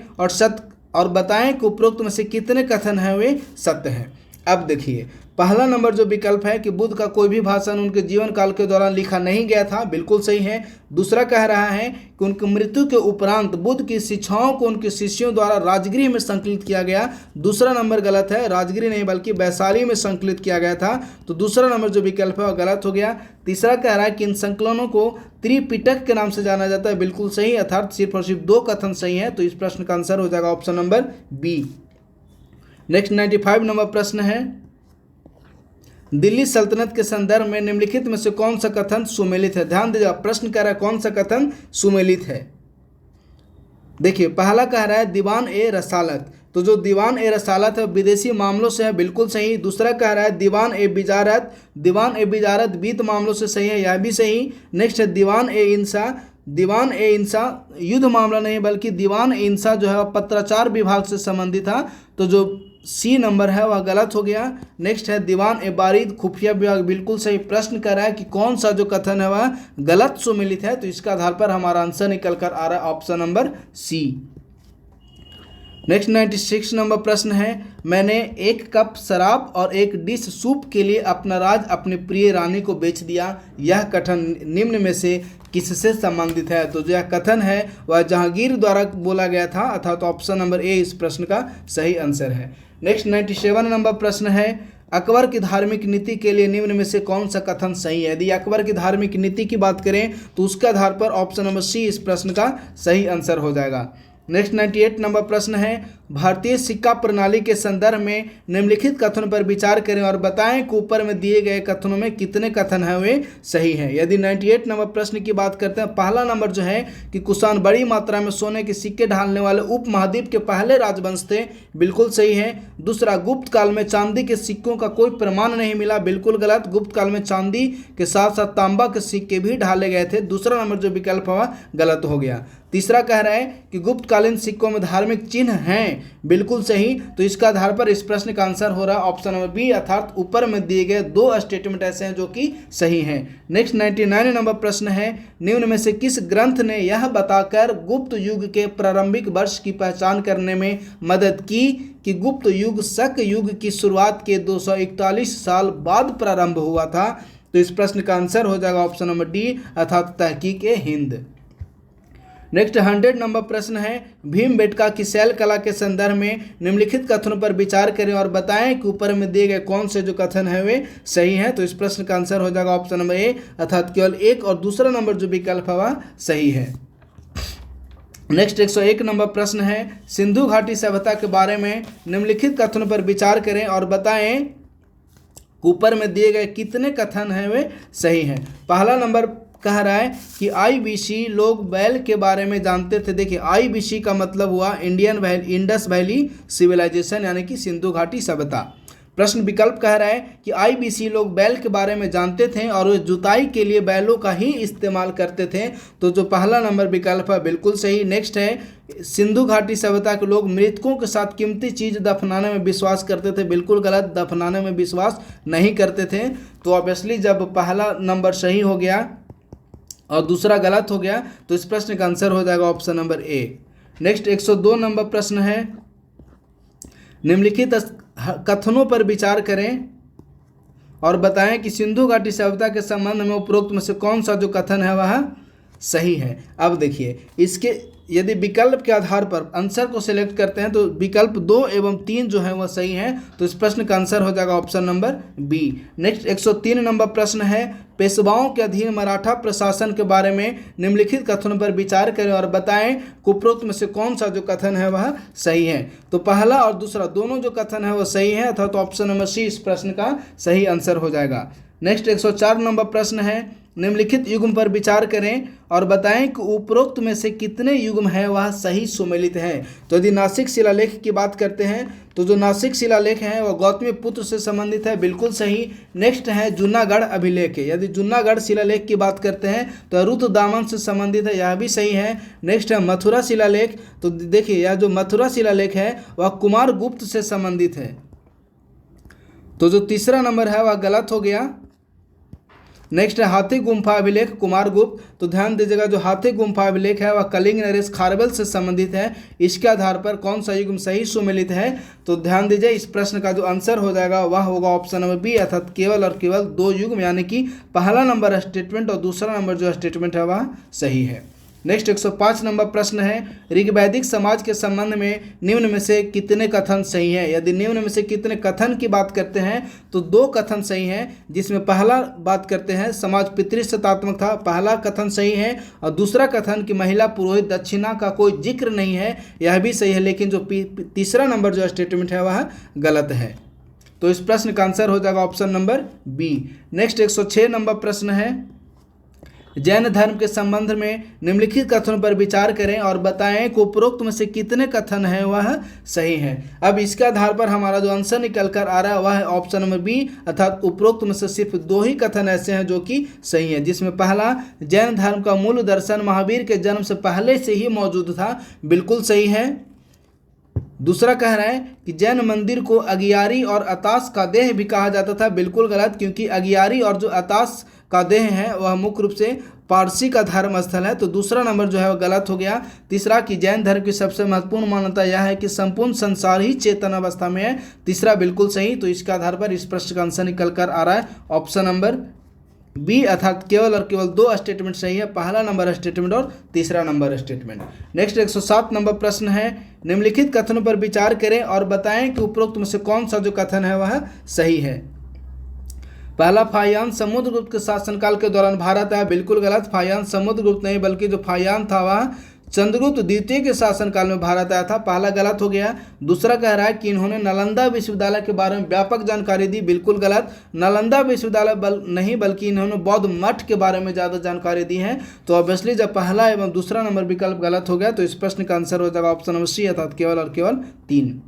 और बताएं कि उपरोक्त में से कितने कथन हैं वे सत्य हैं। अब देखिए पहला नंबर जो विकल्प है कि बुद्ध का कोई भी भाषण उनके जीवन काल के दौरान लिखा नहीं गया था, बिल्कुल सही है। दूसरा कह रहा है कि उनकी मृत्यु के उपरांत बुद्ध की शिक्षाओं को उनके शिष्यों द्वारा राजगृह में संकलित किया गया। दूसरा नंबर गलत है, राजगृह नहीं बल्कि वैशाली में संकलित किया गया था। तो दूसरा नंबर जो विकल्प है वह गलत हो गया। तीसरा कह रहा है कि इन संकलनों को त्रिपिटक के नाम से जाना जाता है, बिल्कुल सही अर्थात सिर्फ और सिर्फ 2 कथन सही है। तो इस प्रश्न का आंसर हो जाएगा option number B. Next 95 number प्रश्न है, दिल्ली सल्तनत के संदर्भ में निम्नलिखित में से कौन सा कथन सुमेलित है। ध्यान दीजिएगा, प्रश्न कह रहा है कौन सा कथन सुमेलित है। देखिए पहला कह रहा है दीवान ए रसालत। तो जो दीवान ए रसालत है विदेशी मामलों से है, बिल्कुल सही। दूसरा कह रहा है दीवान ए बिजारत। दीवान ए बिजारत वित्त मामलों से सही है, यह भी सही। नेक्स्ट है दीवान ए इंसा। दीवान ए इंसा युद्ध मामला नहीं बल्कि दीवान ए इंसा जो है पत्राचार विभाग से संबंधित था। तो जो सी नंबर है वह गलत हो गया। नेक्स्ट है दीवान ए बारीद खुफिया विभाग, बिल्कुल सही। प्रश्न कर रहा है कि कौन सा जो कथन है वह गलत सुमेलित है। तो इसका आधार पर हमारा आंसर निकल कर आ रहा है option number C. Next 96 number प्रश्न है, मैंने 1 कप शराब और 1 डिश सूप के लिए अपना राज अपनी प्रिय रानी को बेच दिया। यह कथन निम्न में से किससे संबंधित है। तो यह कथन है वह जहांगीर द्वारा बोला गया था अर्थात ऑप्शन नंबर ए इस प्रश्न का सही आंसर है। नेक्स्ट 97 नंबर प्रश्न है, अकबर की धार्मिक नीति के लिए निम्न में से कौन सा कथन सही है। यदि अकबर की धार्मिक नीति की बात करें तो उसके आधार पर ऑप्शन नंबर सी इस प्रश्न का सही आंसर हो जाएगा। नेक्स्ट 98 नंबर प्रश्न है, भारतीय सिक्का प्रणाली के संदर्भ में निम्नलिखित कथनों पर विचार करें और बताएं कि ऊपर में दिए गए कथनों में कितने कथन हैं वे सही हैं। यदि 98 नंबर प्रश्न की बात करते हैं, पहला नंबर जो है कि कुषाण बड़ी मात्रा में सोने के सिक्के ढालने वाले उपमहाद्वीप के पहले राजवंश थे, बिल्कुल सही है। दूसरा, गुप्त काल में चांदी के सिक्कों का कोई प्रमाण नहीं मिला, बिल्कुल गलत। गुप्त काल में चांदी के साथ साथ तांबा के सिक्के भी ढाले गए थे। दूसरा नंबर जो विकल्प हुआ गलत हो गया। तीसरा कह रहा है कि गुप्तकालीन सिक्कों में धार्मिक चिन्ह हैं, बिल्कुल सही। तो इसका आधार पर इस प्रश्न का आंसर हो रहा है ऑप्शन नंबर बी अर्थात ऊपर में दिए गए 2 स्टेटमेंट ऐसे हैं जो कि सही हैं। नेक्स्ट 99 नंबर प्रश्न है, निम्न में से किस ग्रंथ ने यह बताकर गुप्त युग के प्रारंभिक वर्ष की पहचान करने में मदद की कि गुप्त युग शक युग की शुरुआत के 241 साल बाद प्रारंभ हुआ था। तो इस प्रश्न का आंसर हो जाएगा ऑप्शन नंबर डी अर्थात तहकीक-ए-हिंद। नेक्स्ट 100 नंबर प्रश्न है, भीमबेटका की शैल कला के संदर्भ में निम्नलिखित कथनों पर विचार करें और बताएं कि ऊपर में दिए गए कौन से जो कथन है वे सही हैं। तो इस प्रश्न का आंसर हो जाएगा ऑप्शन नंबर ए अर्थात केवल 1 और दूसरा नंबर जो विकल्प है वह सही है। नेक्स्ट 101 नंबर प्रश्न है, सिंधु घाटी सभ्यता के बारे में निम्नलिखित कथनों पर विचार करें और बताएं ऊपर में दिए गए कितने कथन हैं वे सही हैं। पहला नंबर कह रहा है कि आईबीसी लोग बैल के बारे में जानते थे। देखिए आईबीसी का मतलब हुआ इंडस वैली सिविलाइजेशन यानी कि सिंधु घाटी सभ्यता। प्रश्न विकल्प कह रहा है कि आईबीसी लोग बैल के बारे में जानते थे और वे जुताई के लिए बैलों का ही इस्तेमाल करते थे। तो जो पहला नंबर विकल्प है बिल्कुल सही। नेक्स्ट है सिंधु घाटी सभ्यता के लोग मृतकों के साथ कीमती चीज दफनाने में विश्वास करते थे। बिल्कुल गलत, दफनाने में विश्वास नहीं करते थे। तो ऑब्वियसली जब पहला नंबर सही हो गया और दूसरा गलत हो गया तो इस प्रश्न का आंसर हो जाएगा ऑप्शन नंबर ए। नेक्स्ट 102 नंबर प्रश्न है, निम्नलिखित कथनों पर विचार करें और बताएं कि सिंधु घाटी सभ्यता के संबंध में उपरोक्त में से कौन सा जो कथन है वह सही है। अब देखिए इसके यदि विकल्प के आधार पर आंसर को सिलेक्ट करते हैं तो विकल्प 2 एवं 3 जो है वह सही है। तो इस प्रश्न का आंसर हो जाएगा option number B. Next 103 number प्रश्न है, पेशवाओं के अधीन मराठा प्रशासन के बारे में निम्नलिखित कथनों पर विचार करें और बताएं कि उपरोक्त में से कौन सा जो कथन है वह सही है। तो पहला और दूसरा दोनों जो कथन है वह सही है अर्थात तो ऑप्शन नंबर सी इस प्रश्न का सही आंसर हो जाएगा। नेक्स्ट 104 नंबर प्रश्न है, निम्नलिखित युग्म पर विचार करें और बताएं कि उपरोक्त में से कितने युग्म है वह सही सुमेलित है। तो यदि नासिक शिलालेख की बात करते हैं तो जो नासिक शिलालेख है वह गौतमी पुत्र से संबंधित है, बिल्कुल सही। नेक्स्ट है जूनागढ़ अभिलेख, यदि जूनागढ़ शिलालेख की बात करते हैं तो रुद्र दामन से संबंधित है, यह भी सही है। नेक्स्ट है मथुरा शिलालेख, तो देखिए यह जो मथुरा शिलालेख है वह कुमार गुप्त से संबंधित है। तो जो तीसरा नंबर है वह गलत हो गया। नेक्स्ट है हाथी गुम्फा अभिलेख कुमार गुप्त, तो ध्यान दीजिएगा जो हाथी गुम्फा अभिलेख है वह कलिंग नरेश खारवेल से संबंधित है। इसके आधार पर कौन सा युग्म सही सुमेलित है तो ध्यान दीजिए इस प्रश्न का जो आंसर हो जाएगा वह होगा ऑप्शन नंबर बी अर्थात केवल और केवल 2 युग्म, यानी कि पहला नंबर स्टेटमेंट और दूसरा नंबर जो स्टेटमेंट है वह सही है। नेक्स्ट 105 नंबर प्रश्न है, ऋग्वैदिक समाज के संबंध में निम्न में से कितने कथन सही हैं। यदि निम्न में से कितने कथन की बात करते हैं तो 2 कथन सही हैं, जिसमें पहला बात करते हैं समाज पितृसत्तात्मक था, पहला कथन सही है। और दूसरा कथन कि महिला पुरोहित दक्षिणा का कोई जिक्र नहीं है, यह भी सही है। लेकिन जो तीसरा नंबर जो स्टेटमेंट है वह गलत है। तो इस प्रश्न का आंसर हो जाएगा option number B. Next 106 number प्रश्न है, जैन धर्म के संबंध में निम्नलिखित कथनों पर विचार करें और बताएं कि उपरोक्त में से कितने कथन हैं वह सही है। अब इसके आधार पर हमारा जो आंसर निकल कर आ रहा है वह है ऑप्शन नंबर बी अर्थात उपरोक्त में से सिर्फ 2 ही कथन ऐसे हैं जो कि सही है, जिसमें पहला जैन धर्म का मूल दर्शन महावीर के जन्म से पहले से ही मौजूद था, बिल्कुल सही है। दूसरा कह रहा है कि जैन मंदिर को अगियारी और अताश का देह भी कहा जाता था, बिल्कुल गलत, क्योंकि अगियारी और जो अताश का देह है वह मुख्य रूप से पारसी का धर्म स्थल है। तो दूसरा नंबर जो है वह गलत हो गया। तीसरा कि जैन धर्म की सबसे महत्वपूर्ण मान्यता यह है कि संपूर्ण संसार ही चेतन अवस्था में है, तीसरा बिल्कुल सही। तो इसके आधार पर इस प्रश्न का आंसर निकल कर आ रहा है ऑप्शन नंबर बी अर्थात केवल और केवल 2 स्टेटमेंट सही है, पहला नंबर स्टेटमेंट और तीसरा नंबर स्टेटमेंट। नेक्स्ट 107 नंबर प्रश्न है, निम्नलिखित कथनों पर विचार करें और बताएं कि उपरोक्त में से कौन सा जो कथन है वह सही है। पहला फाहियान समुद्रगुप्त के शासनकाल के दौरान भारत आया, बिल्कुल गलत। फाहियान समुद्रगुप्त नहीं बल्कि जो फाहियान था वह चंद्रगुप्त द्वितीय के शासनकाल में भारत आया था, पहला गलत हो गया। दूसरा कह रहा है कि इन्होंने नालंदा विश्वविद्यालय के बारे में व्यापक जानकारी दी, बिल्कुल गलत। नालंदा विश्वविद्यालय नहीं बल्कि इन्होंने बौद्ध मठ के बारे में ज़्यादा जानकारी दी है। तो ऑब्वियसली जब पहला एवं दूसरा नंबर विकल्प गलत हो गया तो इस प्रश्न का आंसर हो जाएगा ऑप्शन नंबर सी अर्थात केवल और केवल 3।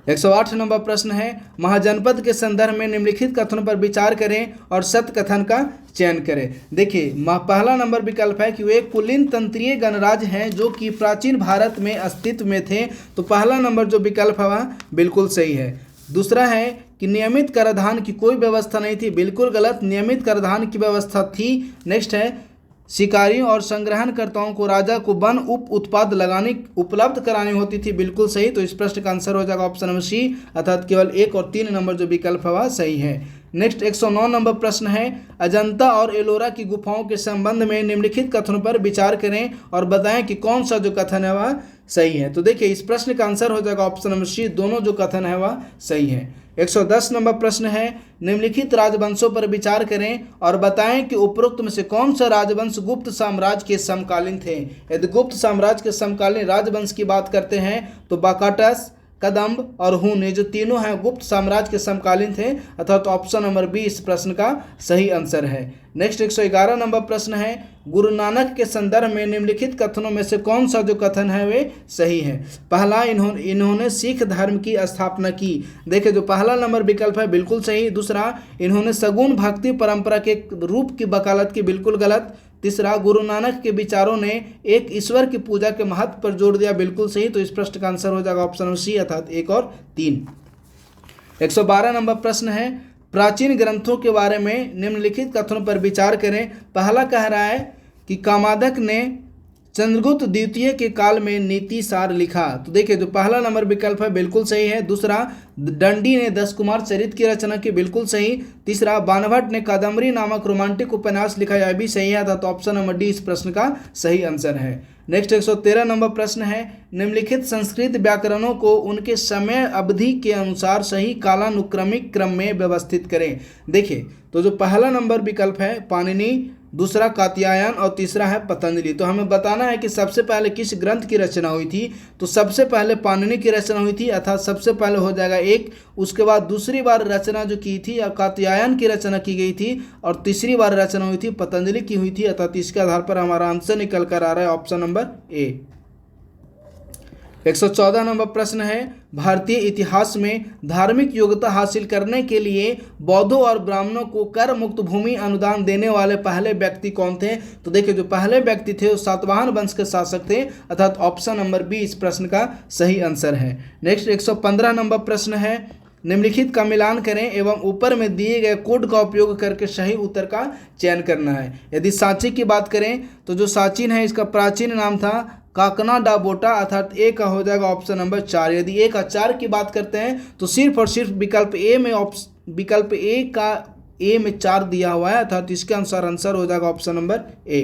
108 नंबर प्रश्न है, महाजनपद के संदर्भ में निम्नलिखित कथनों पर विचार करें और सत्य कथन का चयन करें। देखिए पहला नंबर विकल्प है कि वे एक कुलीन तंत्रीय गणराज्य हैं जो कि प्राचीन भारत में अस्तित्व में थे, तो पहला नंबर जो विकल्प है वह बिल्कुल सही है। दूसरा है कि नियमित कराधान की कोई व्यवस्था नहीं थी, बिल्कुल गलत, नियमित कराधान की व्यवस्था थी। नेक्स्ट है शिकारियों और संग्रहणकर्ताओं को राजा को वन उत्पाद उपलब्ध करानी होती थी, बिल्कुल सही। तो इस प्रश्न का आंसर हो जाएगा ऑप्शन नंबर सी अर्थात केवल 1 और 3 नंबर जो विकल्प है वह सही है। नेक्स्ट 109 नंबर प्रश्न है, अजंता और एलोरा की गुफाओं के संबंध में निम्नलिखित कथनों पर विचार करें और बताएं कि कौन सा जो कथन है वह सही है। तो देखिए इस प्रश्न का आंसर हो जाएगा ऑप्शन नंबर सी, दोनों जो कथन है वह सही है। 110 नंबर प्रश्न है, निम्नलिखित राजवंशों पर विचार करें और बताएं कि उपरोक्त में से कौन सा राजवंश गुप्त साम्राज्य के समकालीन थे। यदि गुप्त साम्राज्य के समकालीन राजवंश की बात करते हैं तो बाकाटस, कदम्ब और हुन, ये जो तीनों हैं गुप्त साम्राज्य के समकालीन थे, अर्थात ऑप्शन नंबर बी इस प्रश्न का सही आंसर है। नेक्स्ट 111 नंबर प्रश्न है, गुरु नानक के संदर्भ में निम्नलिखित कथनों में से कौन सा जो कथन है वे सही है। पहला, इन्होंने सिख धर्म की स्थापना की। देखिए जो पहला नंबर विकल्प है बिल्कुल सही। दूसरा, इन्होंने सगुण भक्ति परंपरा के रूप की वकालत की, बिल्कुल गलत। तीसरा, गुरु नानक के विचारों ने एक ईश्वर की पूजा के महत्व पर जोर दिया, बिल्कुल सही। तो इस प्रश्न का आंसर हो जाएगा ऑप्शन नंबर सी, अर्थात 1 और 3। 112 नंबर प्रश्न है, प्राचीन ग्रंथों के बारे में निम्नलिखित कथनों पर विचार करें। पहला कह रहा है कि कामादक ने चंद्रगुप्त द्वितीय के काल में नीति सार लिखा। तो देखिए जो पहला नंबर विकल्प है बिल्कुल सही है। दूसरा, दंडी ने 10 कुमार चरित की रचना की, बिल्कुल सही। तीसरा, बाणभट्ट ने कादम्बरी नामक रोमांटिक उपन्यास लिखा, यह भी सही है, तो ऑप्शन नंबर डी इस प्रश्न का सही आंसर है। नेक्स्ट 113 नंबर प्रश्न है, निम्नलिखित संस्कृत व्याकरणों को उनके समय अवधि के अनुसार सही कालानुक्रमिक क्रम में व्यवस्थित करें। देखिए तो जो पहला नंबर विकल्प है पाणिनि, दूसरा कात्यायन और तीसरा है पतंजलि। तो हमें बताना है कि सबसे पहले किस ग्रंथ की रचना हुई थी। तो सबसे पहले पाणिनि की रचना हुई थी, अर्थात सबसे पहले हो जाएगा 1। उसके बाद दूसरी बार रचना जो की थी कात्यायन की रचना की गई थी, और तीसरी बार रचना हुई थी पतंजलि की हुई थी, अर्थात इसके आधार पर हमारा आंसर निकल कर आ रहा है ऑप्शन नंबर ए। 114 नंबर प्रश्न है, भारतीय इतिहास में धार्मिक योग्यता हासिल करने के लिए बौद्धों और ब्राह्मणों को कर मुक्त भूमि अनुदान देने वाले पहले व्यक्ति कौन थे। तो देखिए जो पहले व्यक्ति थे वो सातवाहन वंश के शासक थे, अर्थात ऑप्शन नंबर बी इस प्रश्न का सही आंसर है। नेक्स्ट 115 नंबर प्रश्न है, निम्नलिखित का मिलान करें एवं ऊपर में दिए गए कोड का उपयोग करके सही उत्तर का चयन करना है। यदि सांची की बात करें तो जो सांची है इसका प्राचीन नाम था काकना डा बोटा, अर्थात ए का हो जाएगा ऑप्शन नंबर 4। यदि 1 और 4 की बात करते हैं तो सिर्फ और सिर्फ विकल्प ए में विकल्प ए का ए में 4 दिया हुआ है, अर्थात इसके अनुसार आंसर हो जाएगा ऑप्शन नंबर ए।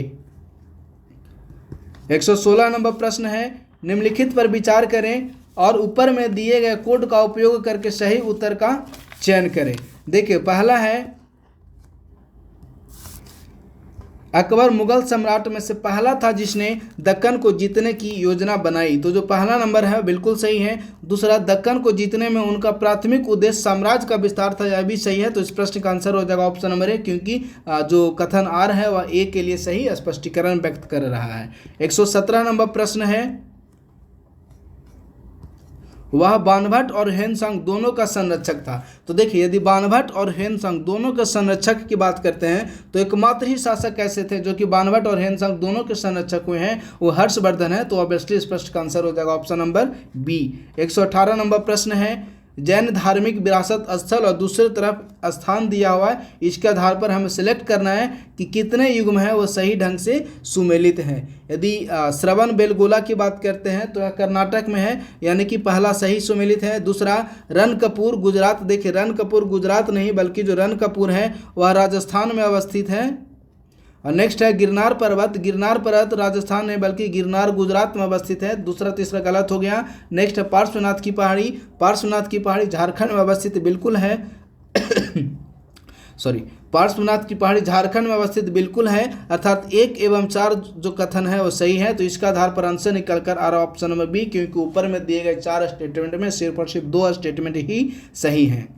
116 नंबर प्रश्न है, निम्नलिखित पर विचार करें और ऊपर में दिए गए कोड का उपयोग करके सही उत्तर का चयन करें। देखिए पहला है, अकबर मुगल सम्राट में से पहला था जिसने दक्कन को जीतने की योजना बनाई। तो जो पहला नंबर है बिल्कुल सही है। दूसरा, दक्कन को जीतने में उनका प्राथमिक उद्देश्य साम्राज्य का विस्तार था, यह भी सही है। तो इस प्रश्न का आंसर हो जाएगा ऑप्शन नंबर ए, क्योंकि जो कथन आर है वह ए के लिए सही स्पष्टीकरण व्यक्त कर रहा है। 117 नंबर प्रश्न है, वह बाणभट्ट और ह्वेनसांग दोनों का संरक्षक था। तो देखिए यदि बाणभट्ट और ह्वेनसांग दोनों के संरक्षक की बात करते हैं तो एकमात्र ही शासक कैसे थे जो कि बाणभट्ट और ह्वेनसांग दोनों के संरक्षक हुए हैं, वो हर्षवर्धन है। तो ऑब्वियसली स्पष्ट का आंसर हो जाएगा ऑप्शन नंबर बी। 118 नंबर प्रश्न है, जैन धार्मिक विरासत स्थल और दूसरी तरफ स्थान दिया हुआ है, इसके आधार पर हमें सिलेक्ट करना है कि कितने युग में है वो सही ढंग से सुमेलित हैं। यदि श्रवण बेलगोला की बात करते हैं तो यह कर्नाटक में है, यानी कि पहला सही सुमेलित है। दूसरा, रणकपुर गुजरात, देखिए रणकपुर गुजरात नहीं बल्कि जो रणकपुर है वह राजस्थान में अवस्थित है। और नेक्स्ट है गिरनार पर्वत राजस्थान नहीं बल्कि गिरनार गुजरात में अवस्थित है। दूसरा तीसरा गलत हो गया। नेक्स्ट है पार्श्वनाथ की पहाड़ी झारखंड में अवस्थित बिल्कुल है पार्श्वनाथ की पहाड़ी झारखंड में अवस्थित बिल्कुल है, अर्थात 1 एवं 4 जो कथन है वो सही है। तो इसका आधार पर आंसर निकल कर आ रहा ऑप्शन नंबर बी, क्योंकि ऊपर में दिए गए 4 स्टेटमेंट में सिर्फ और सिर्फ 2 स्टेटमेंट ही सही हैं।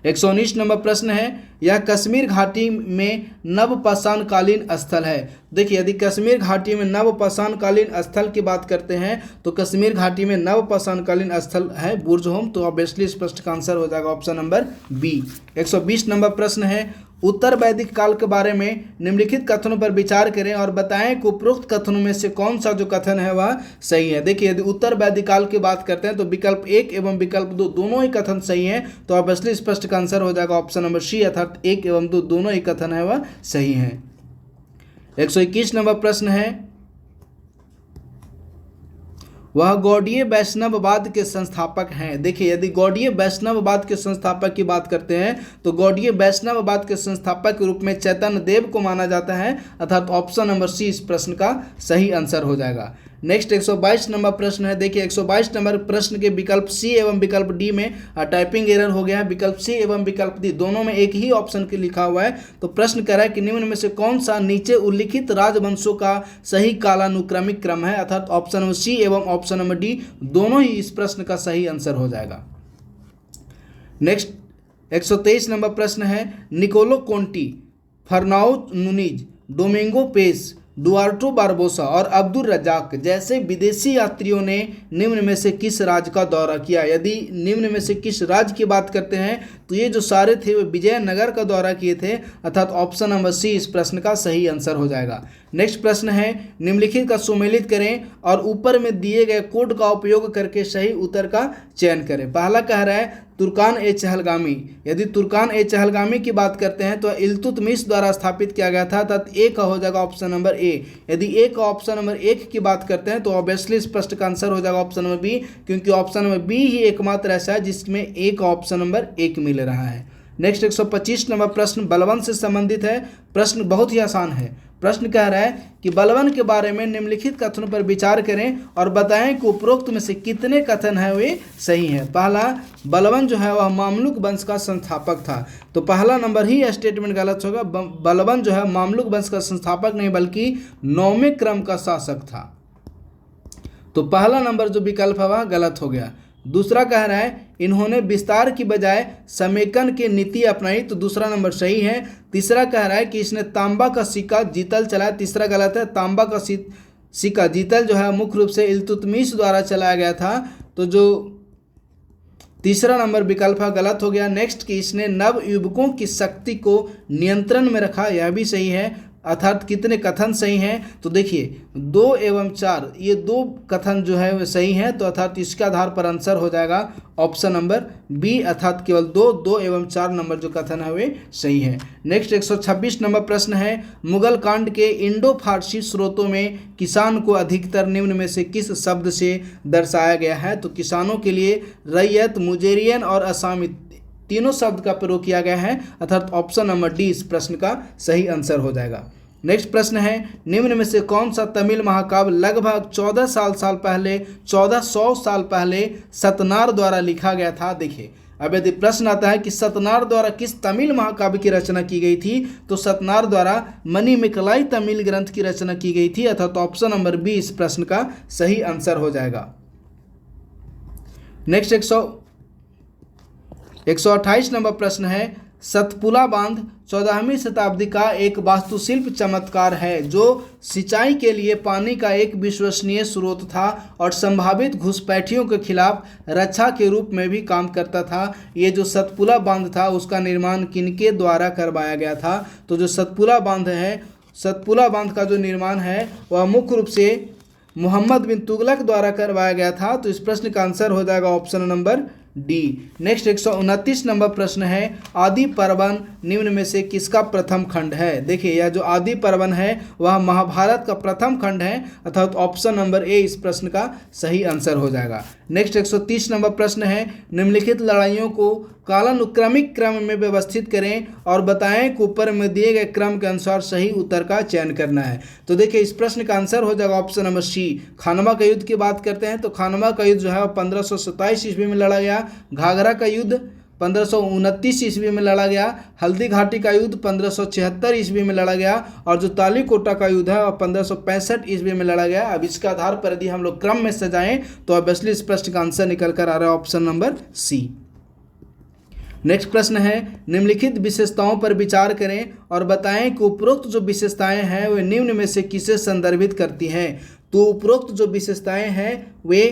119 नंबर प्रश्न है, यह कश्मीर घाटी में नवपाषाणकालीन स्थल है। देखिए यदि कश्मीर घाटी में नवपाषाणकालीन स्थल की बात करते हैं तो कश्मीर घाटी में नवपाषाणकालीन स्थल है बुर्जहोम। तो ऑब्वियसली स्पष्ट का आंसर हो जाएगा ऑप्शन नंबर बी। 120 नंबर प्रश्न है, उत्तर वैदिक काल के बारे में निम्नलिखित कथनों पर विचार करें और बताएं कि उपरोक्त कथनों में से कौन सा जो कथन है वह सही है। देखिए यदि उत्तर वैदिक काल की बात करते हैं तो विकल्प 1 एवं विकल्प 2 दोनों ही कथन सही हैं। तो ऑब्वियसली स्पष्ट का आंसर हो जाएगा ऑप्शन नंबर सी, अर्थात 1 एवं 2 दोनों ही कथन है वह सही हैं। 121 नंबर प्रश्न है, वह गौड़ीय वैष्णववाद के संस्थापक हैं। देखिए यदि गौड़ीय वैष्णववाद के संस्थापक की बात करते हैं तो गौड़ीय वैष्णववाद के संस्थापक के रूप में चैतन्य देव को माना जाता है, अर्थात ऑप्शन नंबर सी इस प्रश्न का सही आंसर हो जाएगा। नेक्स्ट 122 नंबर प्रश्न है। देखिए 122 नंबर प्रश्न के विकल्प सी एवं विकल्प डी में टाइपिंग एरर हो गया है। विकल्प सी एवं विकल्प डी दोनों में एक ही ऑप्शन के लिखा हुआ है। तो प्रश्न कह रहा है कि निम्न में से कौन सा नीचे उल्लिखित राजवंशों का सही कालानुक्रमिक क्रम है, अर्थात ऑप्शन नंबर सी एवं ऑप्शन नंबर डी दोनों ही इस प्रश्न का सही आंसर हो जाएगा। नेक्स्ट 123 नंबर प्रश्न है। Niccolo Conti, Fernao Nuniz, Domingo Paes, Duarte Barbosa और अब्दुल रजाक जैसे विदेशी यात्रियों ने निम्न में से किस राज्य का दौरा किया। यदि निम्न में से किस राज्य की बात करते हैं तो ये जो सारे थे वो विजयनगर का दौरा किए थे, अर्थात ऑप्शन नंबर सी इस प्रश्न का सही आंसर हो जाएगा। नेक्स्ट प्रश्न है। निम्नलिखित का सुमेलित करें और ऊपर में दिए गए कोड का उपयोग करके सही उत्तर का चयन करें। पहला कह रहा है तुर्कान ए चहलगामी। यदि तुर्कान ए चहलगामी की बात करते हैं तो इल्तुतमिश द्वारा स्थापित किया गया था, अर्थात ए का हो जाएगा ऑप्शन नंबर ए। यदि ए का ऑप्शन नंबर 1 की बात करते हैं तो ऑब्वियसली इस प्रश्न का आंसर हो जाएगा ऑप्शन नंबर बी, क्योंकि ऑप्शन नंबर बी ही एकमात्र ऐसा है जिसमें ए का ऑप्शन नंबर 1 मिल रहा है। नेक्स्ट 125 नंबर प्रश्न बलवन से संबंधित है। प्रश्न बहुत ही आसान है। प्रश्न कह रहा है कि बलवन के बारे में निम्नलिखित कथनों पर विचार करें और बताएं कि उपरोक्त में से कितने कथन है वे सही हैं। पहला, बलवन जो है वह मामलुक वंश का संस्थापक था, तो पहला नंबर ही स्टेटमेंट गलत होगा। बलवन जो है मामलुक वंश का संस्थापक नहीं बल्कि 9वें क्रम का शासक था, तो पहला नंबर जो विकल्प है वह गलत हो गया। दूसरा कह रहा है इन्होंने विस्तार की बजाय समेकन की नीति अपनाई, तो दूसरा नंबर सही है। तीसरा कह रहा है कि इसने तांबा का सिक्का जीतल चलाया, तीसरा गलत है। तांबा का सिक्का जीतल जो है मुख्य रूप से इल्तुतमिश द्वारा चलाया गया था, तो जो तीसरा नंबर विकल्प है गलत हो गया। नेक्स्ट कि इसने नवयुवकों की शक्ति को नियंत्रण में रखा, यह भी सही है। अर्थात कितने कथन सही हैं तो देखिए 2 एवं 4 ये 2 कथन जो है वे सही हैं, तो अर्थात इसके आधार पर आंसर हो जाएगा ऑप्शन नंबर बी, अर्थात केवल 2 एवं 4 नंबर जो कथन है वे सही है। नेक्स्ट 126 नंबर प्रश्न है। मुगल कांड के इंडो फारसी स्रोतों में किसान को अधिकतर निम्न में से किस शब्द से दर्शाया गया है। तो किसानों के लिए रैयत, मुजेरियन और असामी तीनों शब्द का प्रयोग किया गया है, अर्थात ऑप्शन नंबर डी इस प्रश्न का सही आंसर हो जाएगा। नेक्स्ट प्रश्न है। निम्न में से कौन सा तमिल महाकाव्य लगभग 1400 साल पहले सतनार द्वारा लिखा गया था। देखिए अब यदि प्रश्न आता है कि सतनार द्वारा किस तमिल महाकाव्य की रचना की गई थी, तो सतनार द्वारा मणिमेकलाई तमिल ग्रंथ की रचना की गई थी, अर्थात ऑप्शन नंबर बी इस प्रश्न का सही आंसर हो जाएगा। नेक्स्ट 128 नंबर प्रश्न है। सतपुला बांध 14वीं शताब्दी का एक वास्तुशिल्प चमत्कार है जो सिंचाई के लिए पानी का एक विश्वसनीय स्रोत था और संभावित घुसपैठियों के खिलाफ रक्षा के रूप में भी काम करता था। ये जो सतपुला बांध था उसका निर्माण किनके द्वारा करवाया गया था। तो जो सतपुला बांध का जो निर्माण है वह मुख्य रूप से मोहम्मद बिन तुगलक द्वारा करवाया गया था, तो इस प्रश्न का आंसर हो जाएगा option number D. Next 129 number प्रश्न है। आदि पर्वन निम्न में से किसका प्रथम खंड है। देखिए यह जो आदि पर्वन है वह महाभारत का प्रथम खंड है, अर्थात ऑप्शन नंबर ए इस प्रश्न का सही आंसर हो जाएगा। नेक्स्ट 130 नंबर प्रश्न है। निम्नलिखित लड़ाइयों को कालानुक्रमिक क्रम में व्यवस्थित करें और बताएं कि ऊपर में दिए गए क्रम के अनुसार सही उत्तर का चयन करना है। तो देखिए इस प्रश्न का आंसर हो जाएगा ऑप्शन नंबर सी। खानवा का युद्ध की बात करते हैं तो खानवा का युद्ध जो है 1527 ईस्वी में लड़ा गया। घाघरा का युद्ध 1529 ईस्वी में लड़ा गया। हल्दी घाटी का युद्ध 1576 ईस्वी में लड़ा गया और जो तालीकोटा का युद्ध है वह 1565 ईस्वी में लड़ा गया। अब इसके आधार पर यदि हम लोग क्रम में सजाएं तो ऑब्वियसली इस प्रश्न का आंसर निकल कर आ रहा है ऑप्शन नंबर सी। नेक्स्ट प्रश्न है। निम्नलिखित विशेषताओं पर विचार करें और बताएं कि उपरोक्त जो विशेषताएं हैं वे निम्न में से किसे संदर्भित करती हैं। तो उपरोक्त जो विशेषताएं हैं वे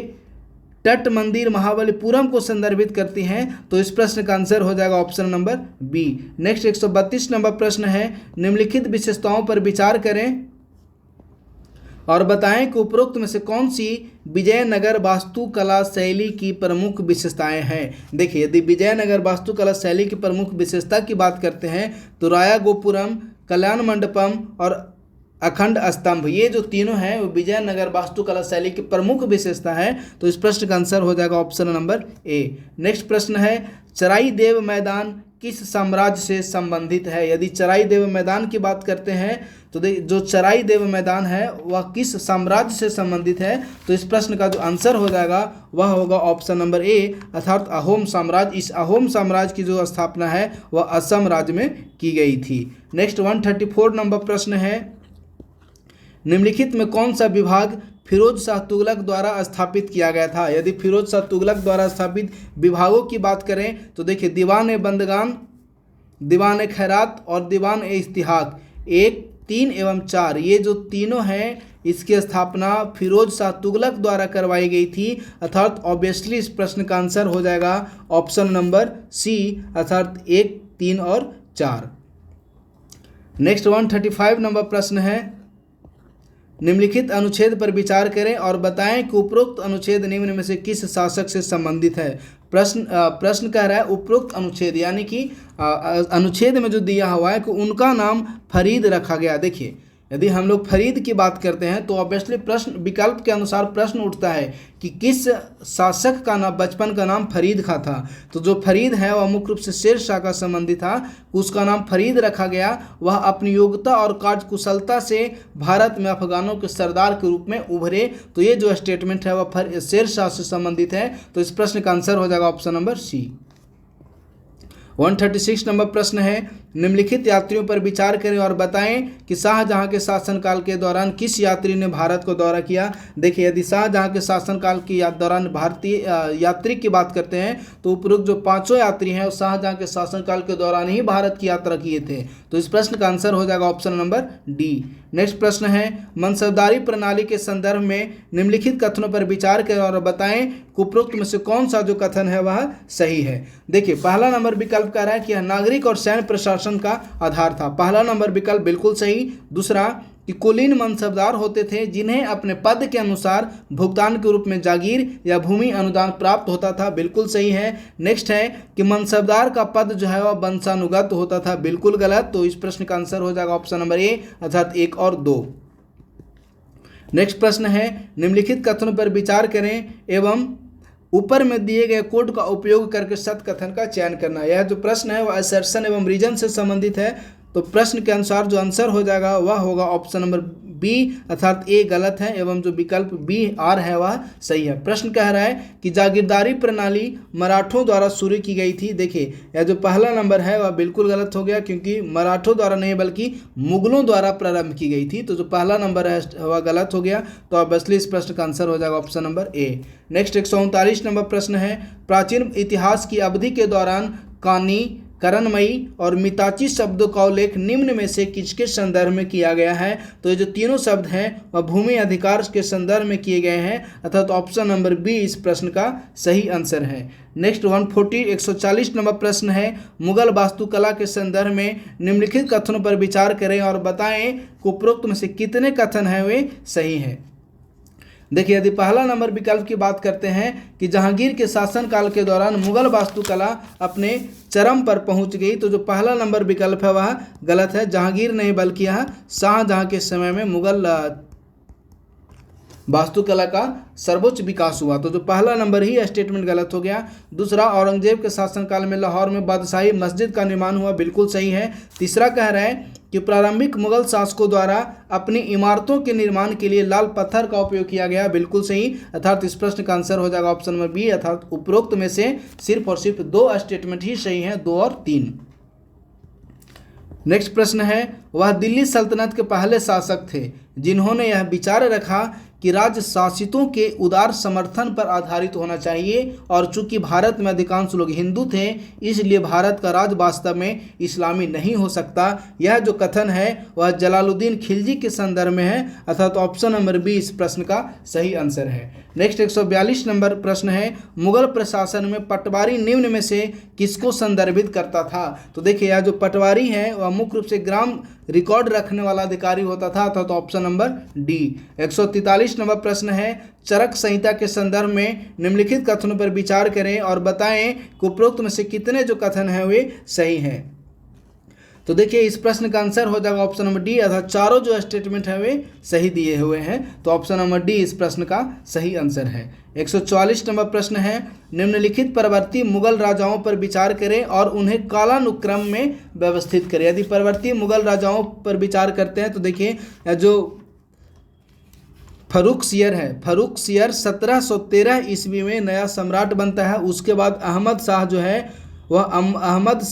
तट मंदिर महाबलीपुरम को संदर्भित करती हैं, तो इस प्रश्न का आंसर हो जाएगा option number B. Next 132 number प्रश्न है। निम्नलिखित विशेषताओं पर विचार करें और बताएं कि उपरोक्त में से कौन सी विजयनगर वास्तुकला शैली की प्रमुख विशेषताएं हैं। देखिए यदि विजयनगर वास्तुकला शैली की प्रमुख विशेषता की बात करते हैं तो राया गोपुरम, कल्याण मंडपम और अखंड स्तंभ ये जो तीनों हैं वो विजयनगर वास्तुकला शैली की प्रमुख विशेषता है, तो इस प्रश्न का आंसर हो जाएगा ऑप्शन नंबर ए। नेक्स्ट प्रश्न है। चराई देव मैदान किस साम्राज्य से संबंधित है। यदि चराई देव मैदान की बात करते हैं तो जो चराई देव मैदान है वह किस साम्राज्य से संबंधित है, तो इस प्रश्न का जो आंसर हो जाएगा वह होगा ऑप्शन नंबर ए, अर्थात अहोम साम्राज्य। इस अहोम साम्राज्य की जो स्थापना है वह असम राज्य में की गई थी। नेक्स्ट 134 नंबर प्रश्न है, निम्नलिखित में कौन सा विभाग फिरोज शाह तुगलक द्वारा स्थापित किया गया था। यदि फिरोज शाह तुगलक द्वारा स्थापित विभागों की बात करें तो देखिए दीवान बंदगान, दीवान खैरात और दीवान इस्तिहाक 1, 3 एवं 4, ये जो तीनों हैं इसकी स्थापना फिरोज शाह तुगलक द्वारा करवाई गई थी, अर्थात ऑब्वियसली इस प्रश्न का आंसर हो जाएगा ऑप्शन नंबर सी, अर्थात 1, 3 और 4। नेक्स्ट 135 नंबर प्रश्न है, निम्नलिखित अनुच्छेद पर विचार करें और बताएं कि उपरोक्त अनुच्छेद निम्न में से किस शासक से संबंधित है। प्रश्न कह रहा है उपरोक्त अनुच्छेद, यानी कि अनुच्छेद में जो दिया हुआ है कि उनका नाम फरीद रखा गया। देखिए यदि हम लोग फरीद की बात करते हैं तो ऑब्वियसली प्रश्न विकल्प के अनुसार प्रश्न उठता है कि किस शासक का नाम बचपन का नाम फरीद खां था। तो जो फरीद है वह मुख्य रूप से शेर शाह का संबंधी था, उसका नाम फरीद रखा गया। वह अपनी योग्यता और कार्यकुशलता से भारत में अफगानों के सरदार के रूप में उभरे। तो ये जो स्टेटमेंट है वह शेर शाह से संबंधित है। तो इस प्रश्न का आंसर हो जाएगा ऑप्शन नंबर सी। 136 नंबर प्रश्न है, निम्नलिखित यात्रियों पर विचार करें और बताएं कि शाहजहां के शासनकाल के दौरान किस यात्री ने भारत को दौरा किया। देखिए यदि शाहजहां के शासनकाल के दौरान भारतीय यात्री की बात करते हैं तो उपरोक्त जो 5 यात्री हैं वो शाहजहां के शासनकाल के दौरान ही भारत की यात्रा किए थे। तो इस प्रश्न का आंसर हो जाएगा ऑप्शन नंबर डी। नेक्स्ट प्रश्न है, मनसबदारी प्रणाली के संदर्भ में निम्नलिखित कथनों पर विचार करें और बताएं कि उपरोक्त में से कौन सा जो कथन है वह सही है। देखिए पहला नंबर विकल्प कह रहा है कि यह नागरिक और सैन्य प्रशासन का आधार था। पहला नंबर विकल्प बिल्कुल सही। दूसरा कि कुलीन मनसबदार होते थे जिन्हें अपने पद के अनुसार भुगतान के रूप में जागीर या भूमि अनुदान प्राप्त होता था, बिल्कुल सही है। नेक्स्ट है कि मनसबदार का पद जो है वह वंशानुगत होता था, बिल्कुल गलत। तो इस प्रश्न का आंसर हो जाएगा ऑप्शन नंबर ए, अर्थात 1 और 2। नेक्स्ट प्रश्न है, निम्नलिखित कथनों पर विचार करें एवं ऊपर में दिए गए कोड का उपयोग करके सत्य कथन का चयन करना। यह जो प्रश्न है वह असर्शन एवं रीजन से संबंधित है। तो प्रश्न के अनुसार जो आंसर हो जाएगा वह होगा ऑप्शन नंबर बी, अर्थात ए गलत है एवं जो विकल्प बी आर है वह सही है। प्रश्न कह रहा है कि जागीरदारी प्रणाली मराठों द्वारा शुरू की गई थी। देखिए यह जो पहला नंबर है वह बिल्कुल गलत हो गया, क्योंकि मराठों द्वारा नहीं बल्कि मुगलों द्वारा प्रारंभ की गई थी। तो जो पहला नंबर है वह गलत हो गया। तो ऑब्वियसली इस प्रश्न का आंसर हो जाएगा ऑप्शन नंबर ए। नेक्स्ट 139 नंबर प्रश्न है, प्राचीन इतिहास की अवधि के दौरान कानी, करणमयी और मिताची शब्दों का उल्लेख निम्न में से किसके संदर्भ में किया गया है। तो ये जो तीनों शब्द हैं वह भूमि अधिकार के संदर्भ में किए गए हैं, अर्थात ऑप्शन नंबर बी इस प्रश्न का सही आंसर है। नेक्स्ट 140 नंबर प्रश्न है, मुगल वास्तुकला के संदर्भ में निम्नलिखित कथनों पर विचार करें और बताएं कि उपरोक्त में से कितने कथन हैं वे सही हैं। देखिए यदि पहला नंबर विकल्प की बात करते हैं कि जहांगीर के शासनकाल के दौरान मुगल वास्तुकला अपने चरम पर पहुंच गई, तो जो पहला नंबर विकल्प है वह गलत है। जहांगीर नहीं बल्कि यह शाहजहां के समय में मुगल वास्तुकला का सर्वोच्च विकास हुआ। तो जो पहला नंबर ही स्टेटमेंट गलत हो गया। दूसरा, औरंगजेब के शासनकाल में लाहौर में बादशाही मस्जिद का निर्माण हुआ, बिल्कुल सही है। तीसरा कह रहा है कि प्रारंभिक मुगल शासकों द्वारा अपनी इमारतों के निर्माण के लिए लाल पत्थर का उपयोग किया गया, बिल्कुल सही। अर्थात इस प्रश्न का आंसर हो जाएगा ऑप्शन नंबर बी, अर्थात उपरोक्त में से सिर्फ और सिर्फ 2 स्टेटमेंट ही सही हैं, 2 और 3। नेक्स्ट प्रश्न है, वह दिल्ली सल्तनत के पहले शासक थे जिन्होंने यह विचार रखा कि राज्य शासितों के उदार समर्थन पर आधारित होना चाहिए, और चूंकि भारत में अधिकांश लोग हिंदू थे इसलिए भारत का राज वास्तव में इस्लामी नहीं हो सकता। यह जो कथन है वह जलालुद्दीन खिलजी के संदर्भ में है, अर्थात ऑप्शन नंबर बी इस प्रश्न का सही आंसर है। नेक्स्ट 142 नंबर प्रश्न है, मुगल प्रशासन में पटवारी निम्न में से किसको संदर्भित करता था। तो देखिए यह जो पटवारी है वह मुख्य रूप से ग्राम रिकॉर्ड रखने वाला अधिकारी होता था, अर्थात ऑप्शन नंबर डी। 143 नंबर प्रश्न है, चरक संहिता के संदर्भ में निम्नलिखित कथनों पर विचार करें और बताएं कि उपरोक्त में से कितने जो कथन हैं वे सही हैं। तो देखिए इस प्रश्न का आंसर हो जाएगा ऑप्शन नंबर डी, अर्थात चारों जो स्टेटमेंट है वे सही दिए हुए हैं। तो ऑप्शन नंबर डी इस प्रश्न का सही आंसर है। 144 नंबर प्रश्न है, निम्नलिखित परवर्ती मुगल राजाओं पर विचार करें और उन्हें कालानुक्रम में व्यवस्थित करें। यदि परवर्ती मुगल राजाओं पर विचार करते हैं तो देखिए जो फर्रुखसियर है, फर्रुखसियर 1713 ईस्वी में नया सम्राट बनता है। उसके बाद अहमद शाह जो है वह अहमद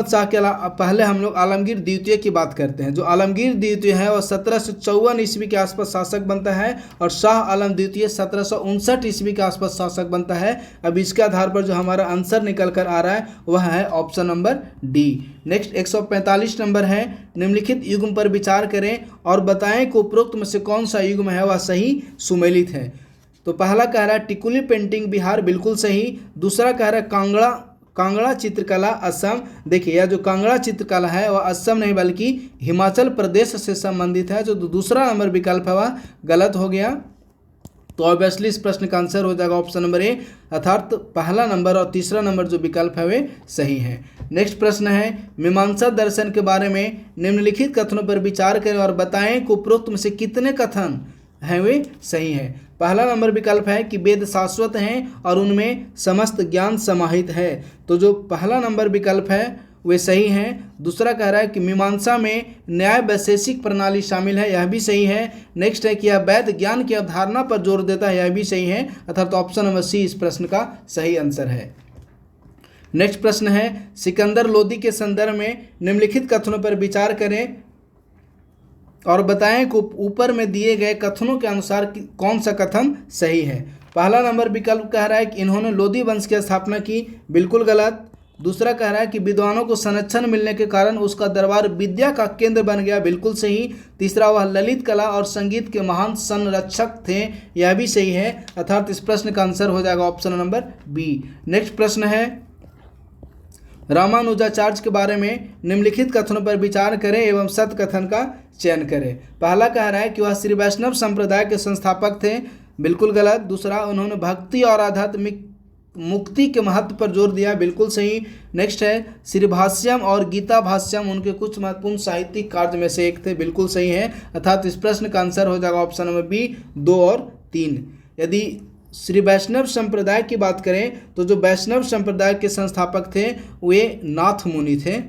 शाह के पहले हम लोग आलमगीर द्वितीय की बात करते हैं। जो आलमगीर द्वितीय है वह 1754 ईस्वी के आसपास शासक बनता है और शाह आलम द्वितीय 1759 ईस्वी के आसपास शासक बनता है। अब इसके आधार पर जो हमारा आंसर निकल कर आ रहा है वह है option number D. Next 145 number है, निम्नलिखित युग्म पर विचार करें और बताएं कि उपरोक्त में से कौन सा युग्म है वह सही सुमेलित है। तो पहला कह रहा है टिकुली पेंटिंग बिहार, बिल्कुल सही। दूसरा कह रहा है कांगड़ा चित्रकला असम। देखिए यह जो कांगड़ा चित्रकला है वह असम नहीं बल्कि हिमाचल प्रदेश से संबंधित है। जो दूसरा नंबर विकल्प है वह गलत हो गया। तो ऑब्वियसली इस प्रश्न का आंसर हो जाएगा ऑप्शन नंबर ए, अर्थात पहला नंबर और तीसरा नंबर जो विकल्प है वे सही है। नेक्स्ट प्रश्न है, मीमांसा दर्शन के बारे में निम्नलिखित कथनों पर विचार करें और बताएं कि उपरोक्त में से कितने कथन हैं वे सही हैं। पहला नंबर विकल्प है कि वेद शाश्वत हैं और उनमें समस्त ज्ञान समाहित है। तो जो पहला नंबर विकल्प है वे सही हैं। दूसरा कह रहा है कि मीमांसा में न्याय वैशेषिक प्रणाली शामिल है, यह भी सही है। नेक्स्ट है कि यह वैध ज्ञान की अवधारणा पर जोर देता है, यह भी सही है, अर्थात ऑप्शन नंबर सी इस प्रश्न का सही आंसर है। नेक्स्ट प्रश्न है, सिकंदर लोदी के संदर्भ में निम्नलिखित कथनों पर विचार करें और बताएं कि ऊपर में दिए गए कथनों के अनुसार कौन सा कथन सही है। पहला नंबर विकल्प कह रहा है कि इन्होंने लोदी वंश की स्थापना की, बिल्कुल गलत। दूसरा कह रहा है कि विद्वानों को संरक्षण मिलने के कारण उसका दरबार विद्या का केंद्र बन गया, बिल्कुल सही। तीसरा वह ललित कला और संगीत के महान संरक्षक थे, यह भी सही है, अर्थात इस प्रश्न का आंसर हो जाएगा ऑप्शन नंबर बी। नेक्स्ट प्रश्न है, रामानुजाचार्य के बारे में निम्नलिखित कथनों पर विचार करें एवं सत्य कथन का चयन करें। पहला कह रहा है कि वह श्री वैष्णव संप्रदाय के संस्थापक थे, बिल्कुल गलत। दूसरा, उन्होंने भक्ति और आध्यात्मिक मुक्ति के महत्व पर जोर दिया, बिल्कुल सही। नेक्स्ट है, श्री भाष्यम और गीता भाष्यम उनके कुछ महत्वपूर्ण साहित्यिक कार्य में से एक थे, बिल्कुल सही है, अर्थात इस प्रश्न का आंसर हो जाएगा ऑप्शन नंबर बी 2 और 3। यदि श्री वैष्णव संप्रदाय की बात करें तो जो वैष्णव संप्रदाय के संस्थापक थे वे नाथ मुनि थे,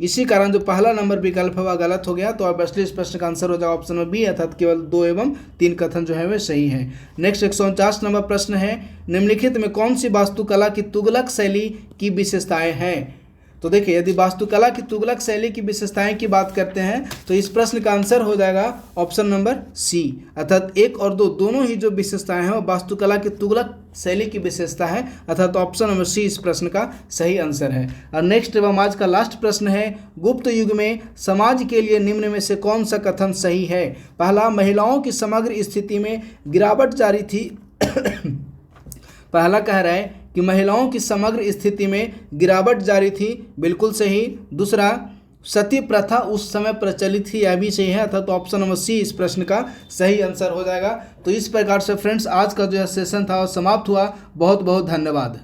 इसी कारण जो पहला नंबर विकल्प है वह गलत हो गया। तो ऑब्वियसली इस प्रश्न का आंसर हो जाएगा ऑप्शन नंबर बी, अर्थात केवल 2 एवं 3 कथन जो है वे सही हैं। नेक्स्ट 149 नंबर प्रश्न है, निम्नलिखित में कौन सी वास्तुकला की तुगलक शैली की विशेषताएं हैं। तो देखिए यदि वास्तुकला की तुगलक शैली की विशेषताएं की बात करते हैं तो इस प्रश्न का आंसर हो जाएगा ऑप्शन नंबर सी, अर्थात 1 और 2 दोनों ही जो विशेषताएं हैं वो वास्तुकला की तुगलक शैली की विशेषता है, अर्थात ऑप्शन नंबर सी इस प्रश्न का सही आंसर है। और नेक्स्ट एवं आज का लास्ट प्रश्न है, गुप्त युग में समाज के लिए निम्न में से कौन सा कथन सही है। पहला, महिलाओं की समग्र स्थिति में गिरावट जारी थी पहला कह रहा है कि महिलाओं की समग्र स्थिति में गिरावट जारी थी, बिल्कुल सही। दूसरा, सती प्रथा उस समय प्रचलित थी, यह भी सही है, अर्थात ऑप्शन नंबर सी इस प्रश्न का सही आंसर हो जाएगा। तो इस प्रकार से फ्रेंड्स आज का जो सेशन था वो समाप्त हुआ। बहुत बहुत धन्यवाद।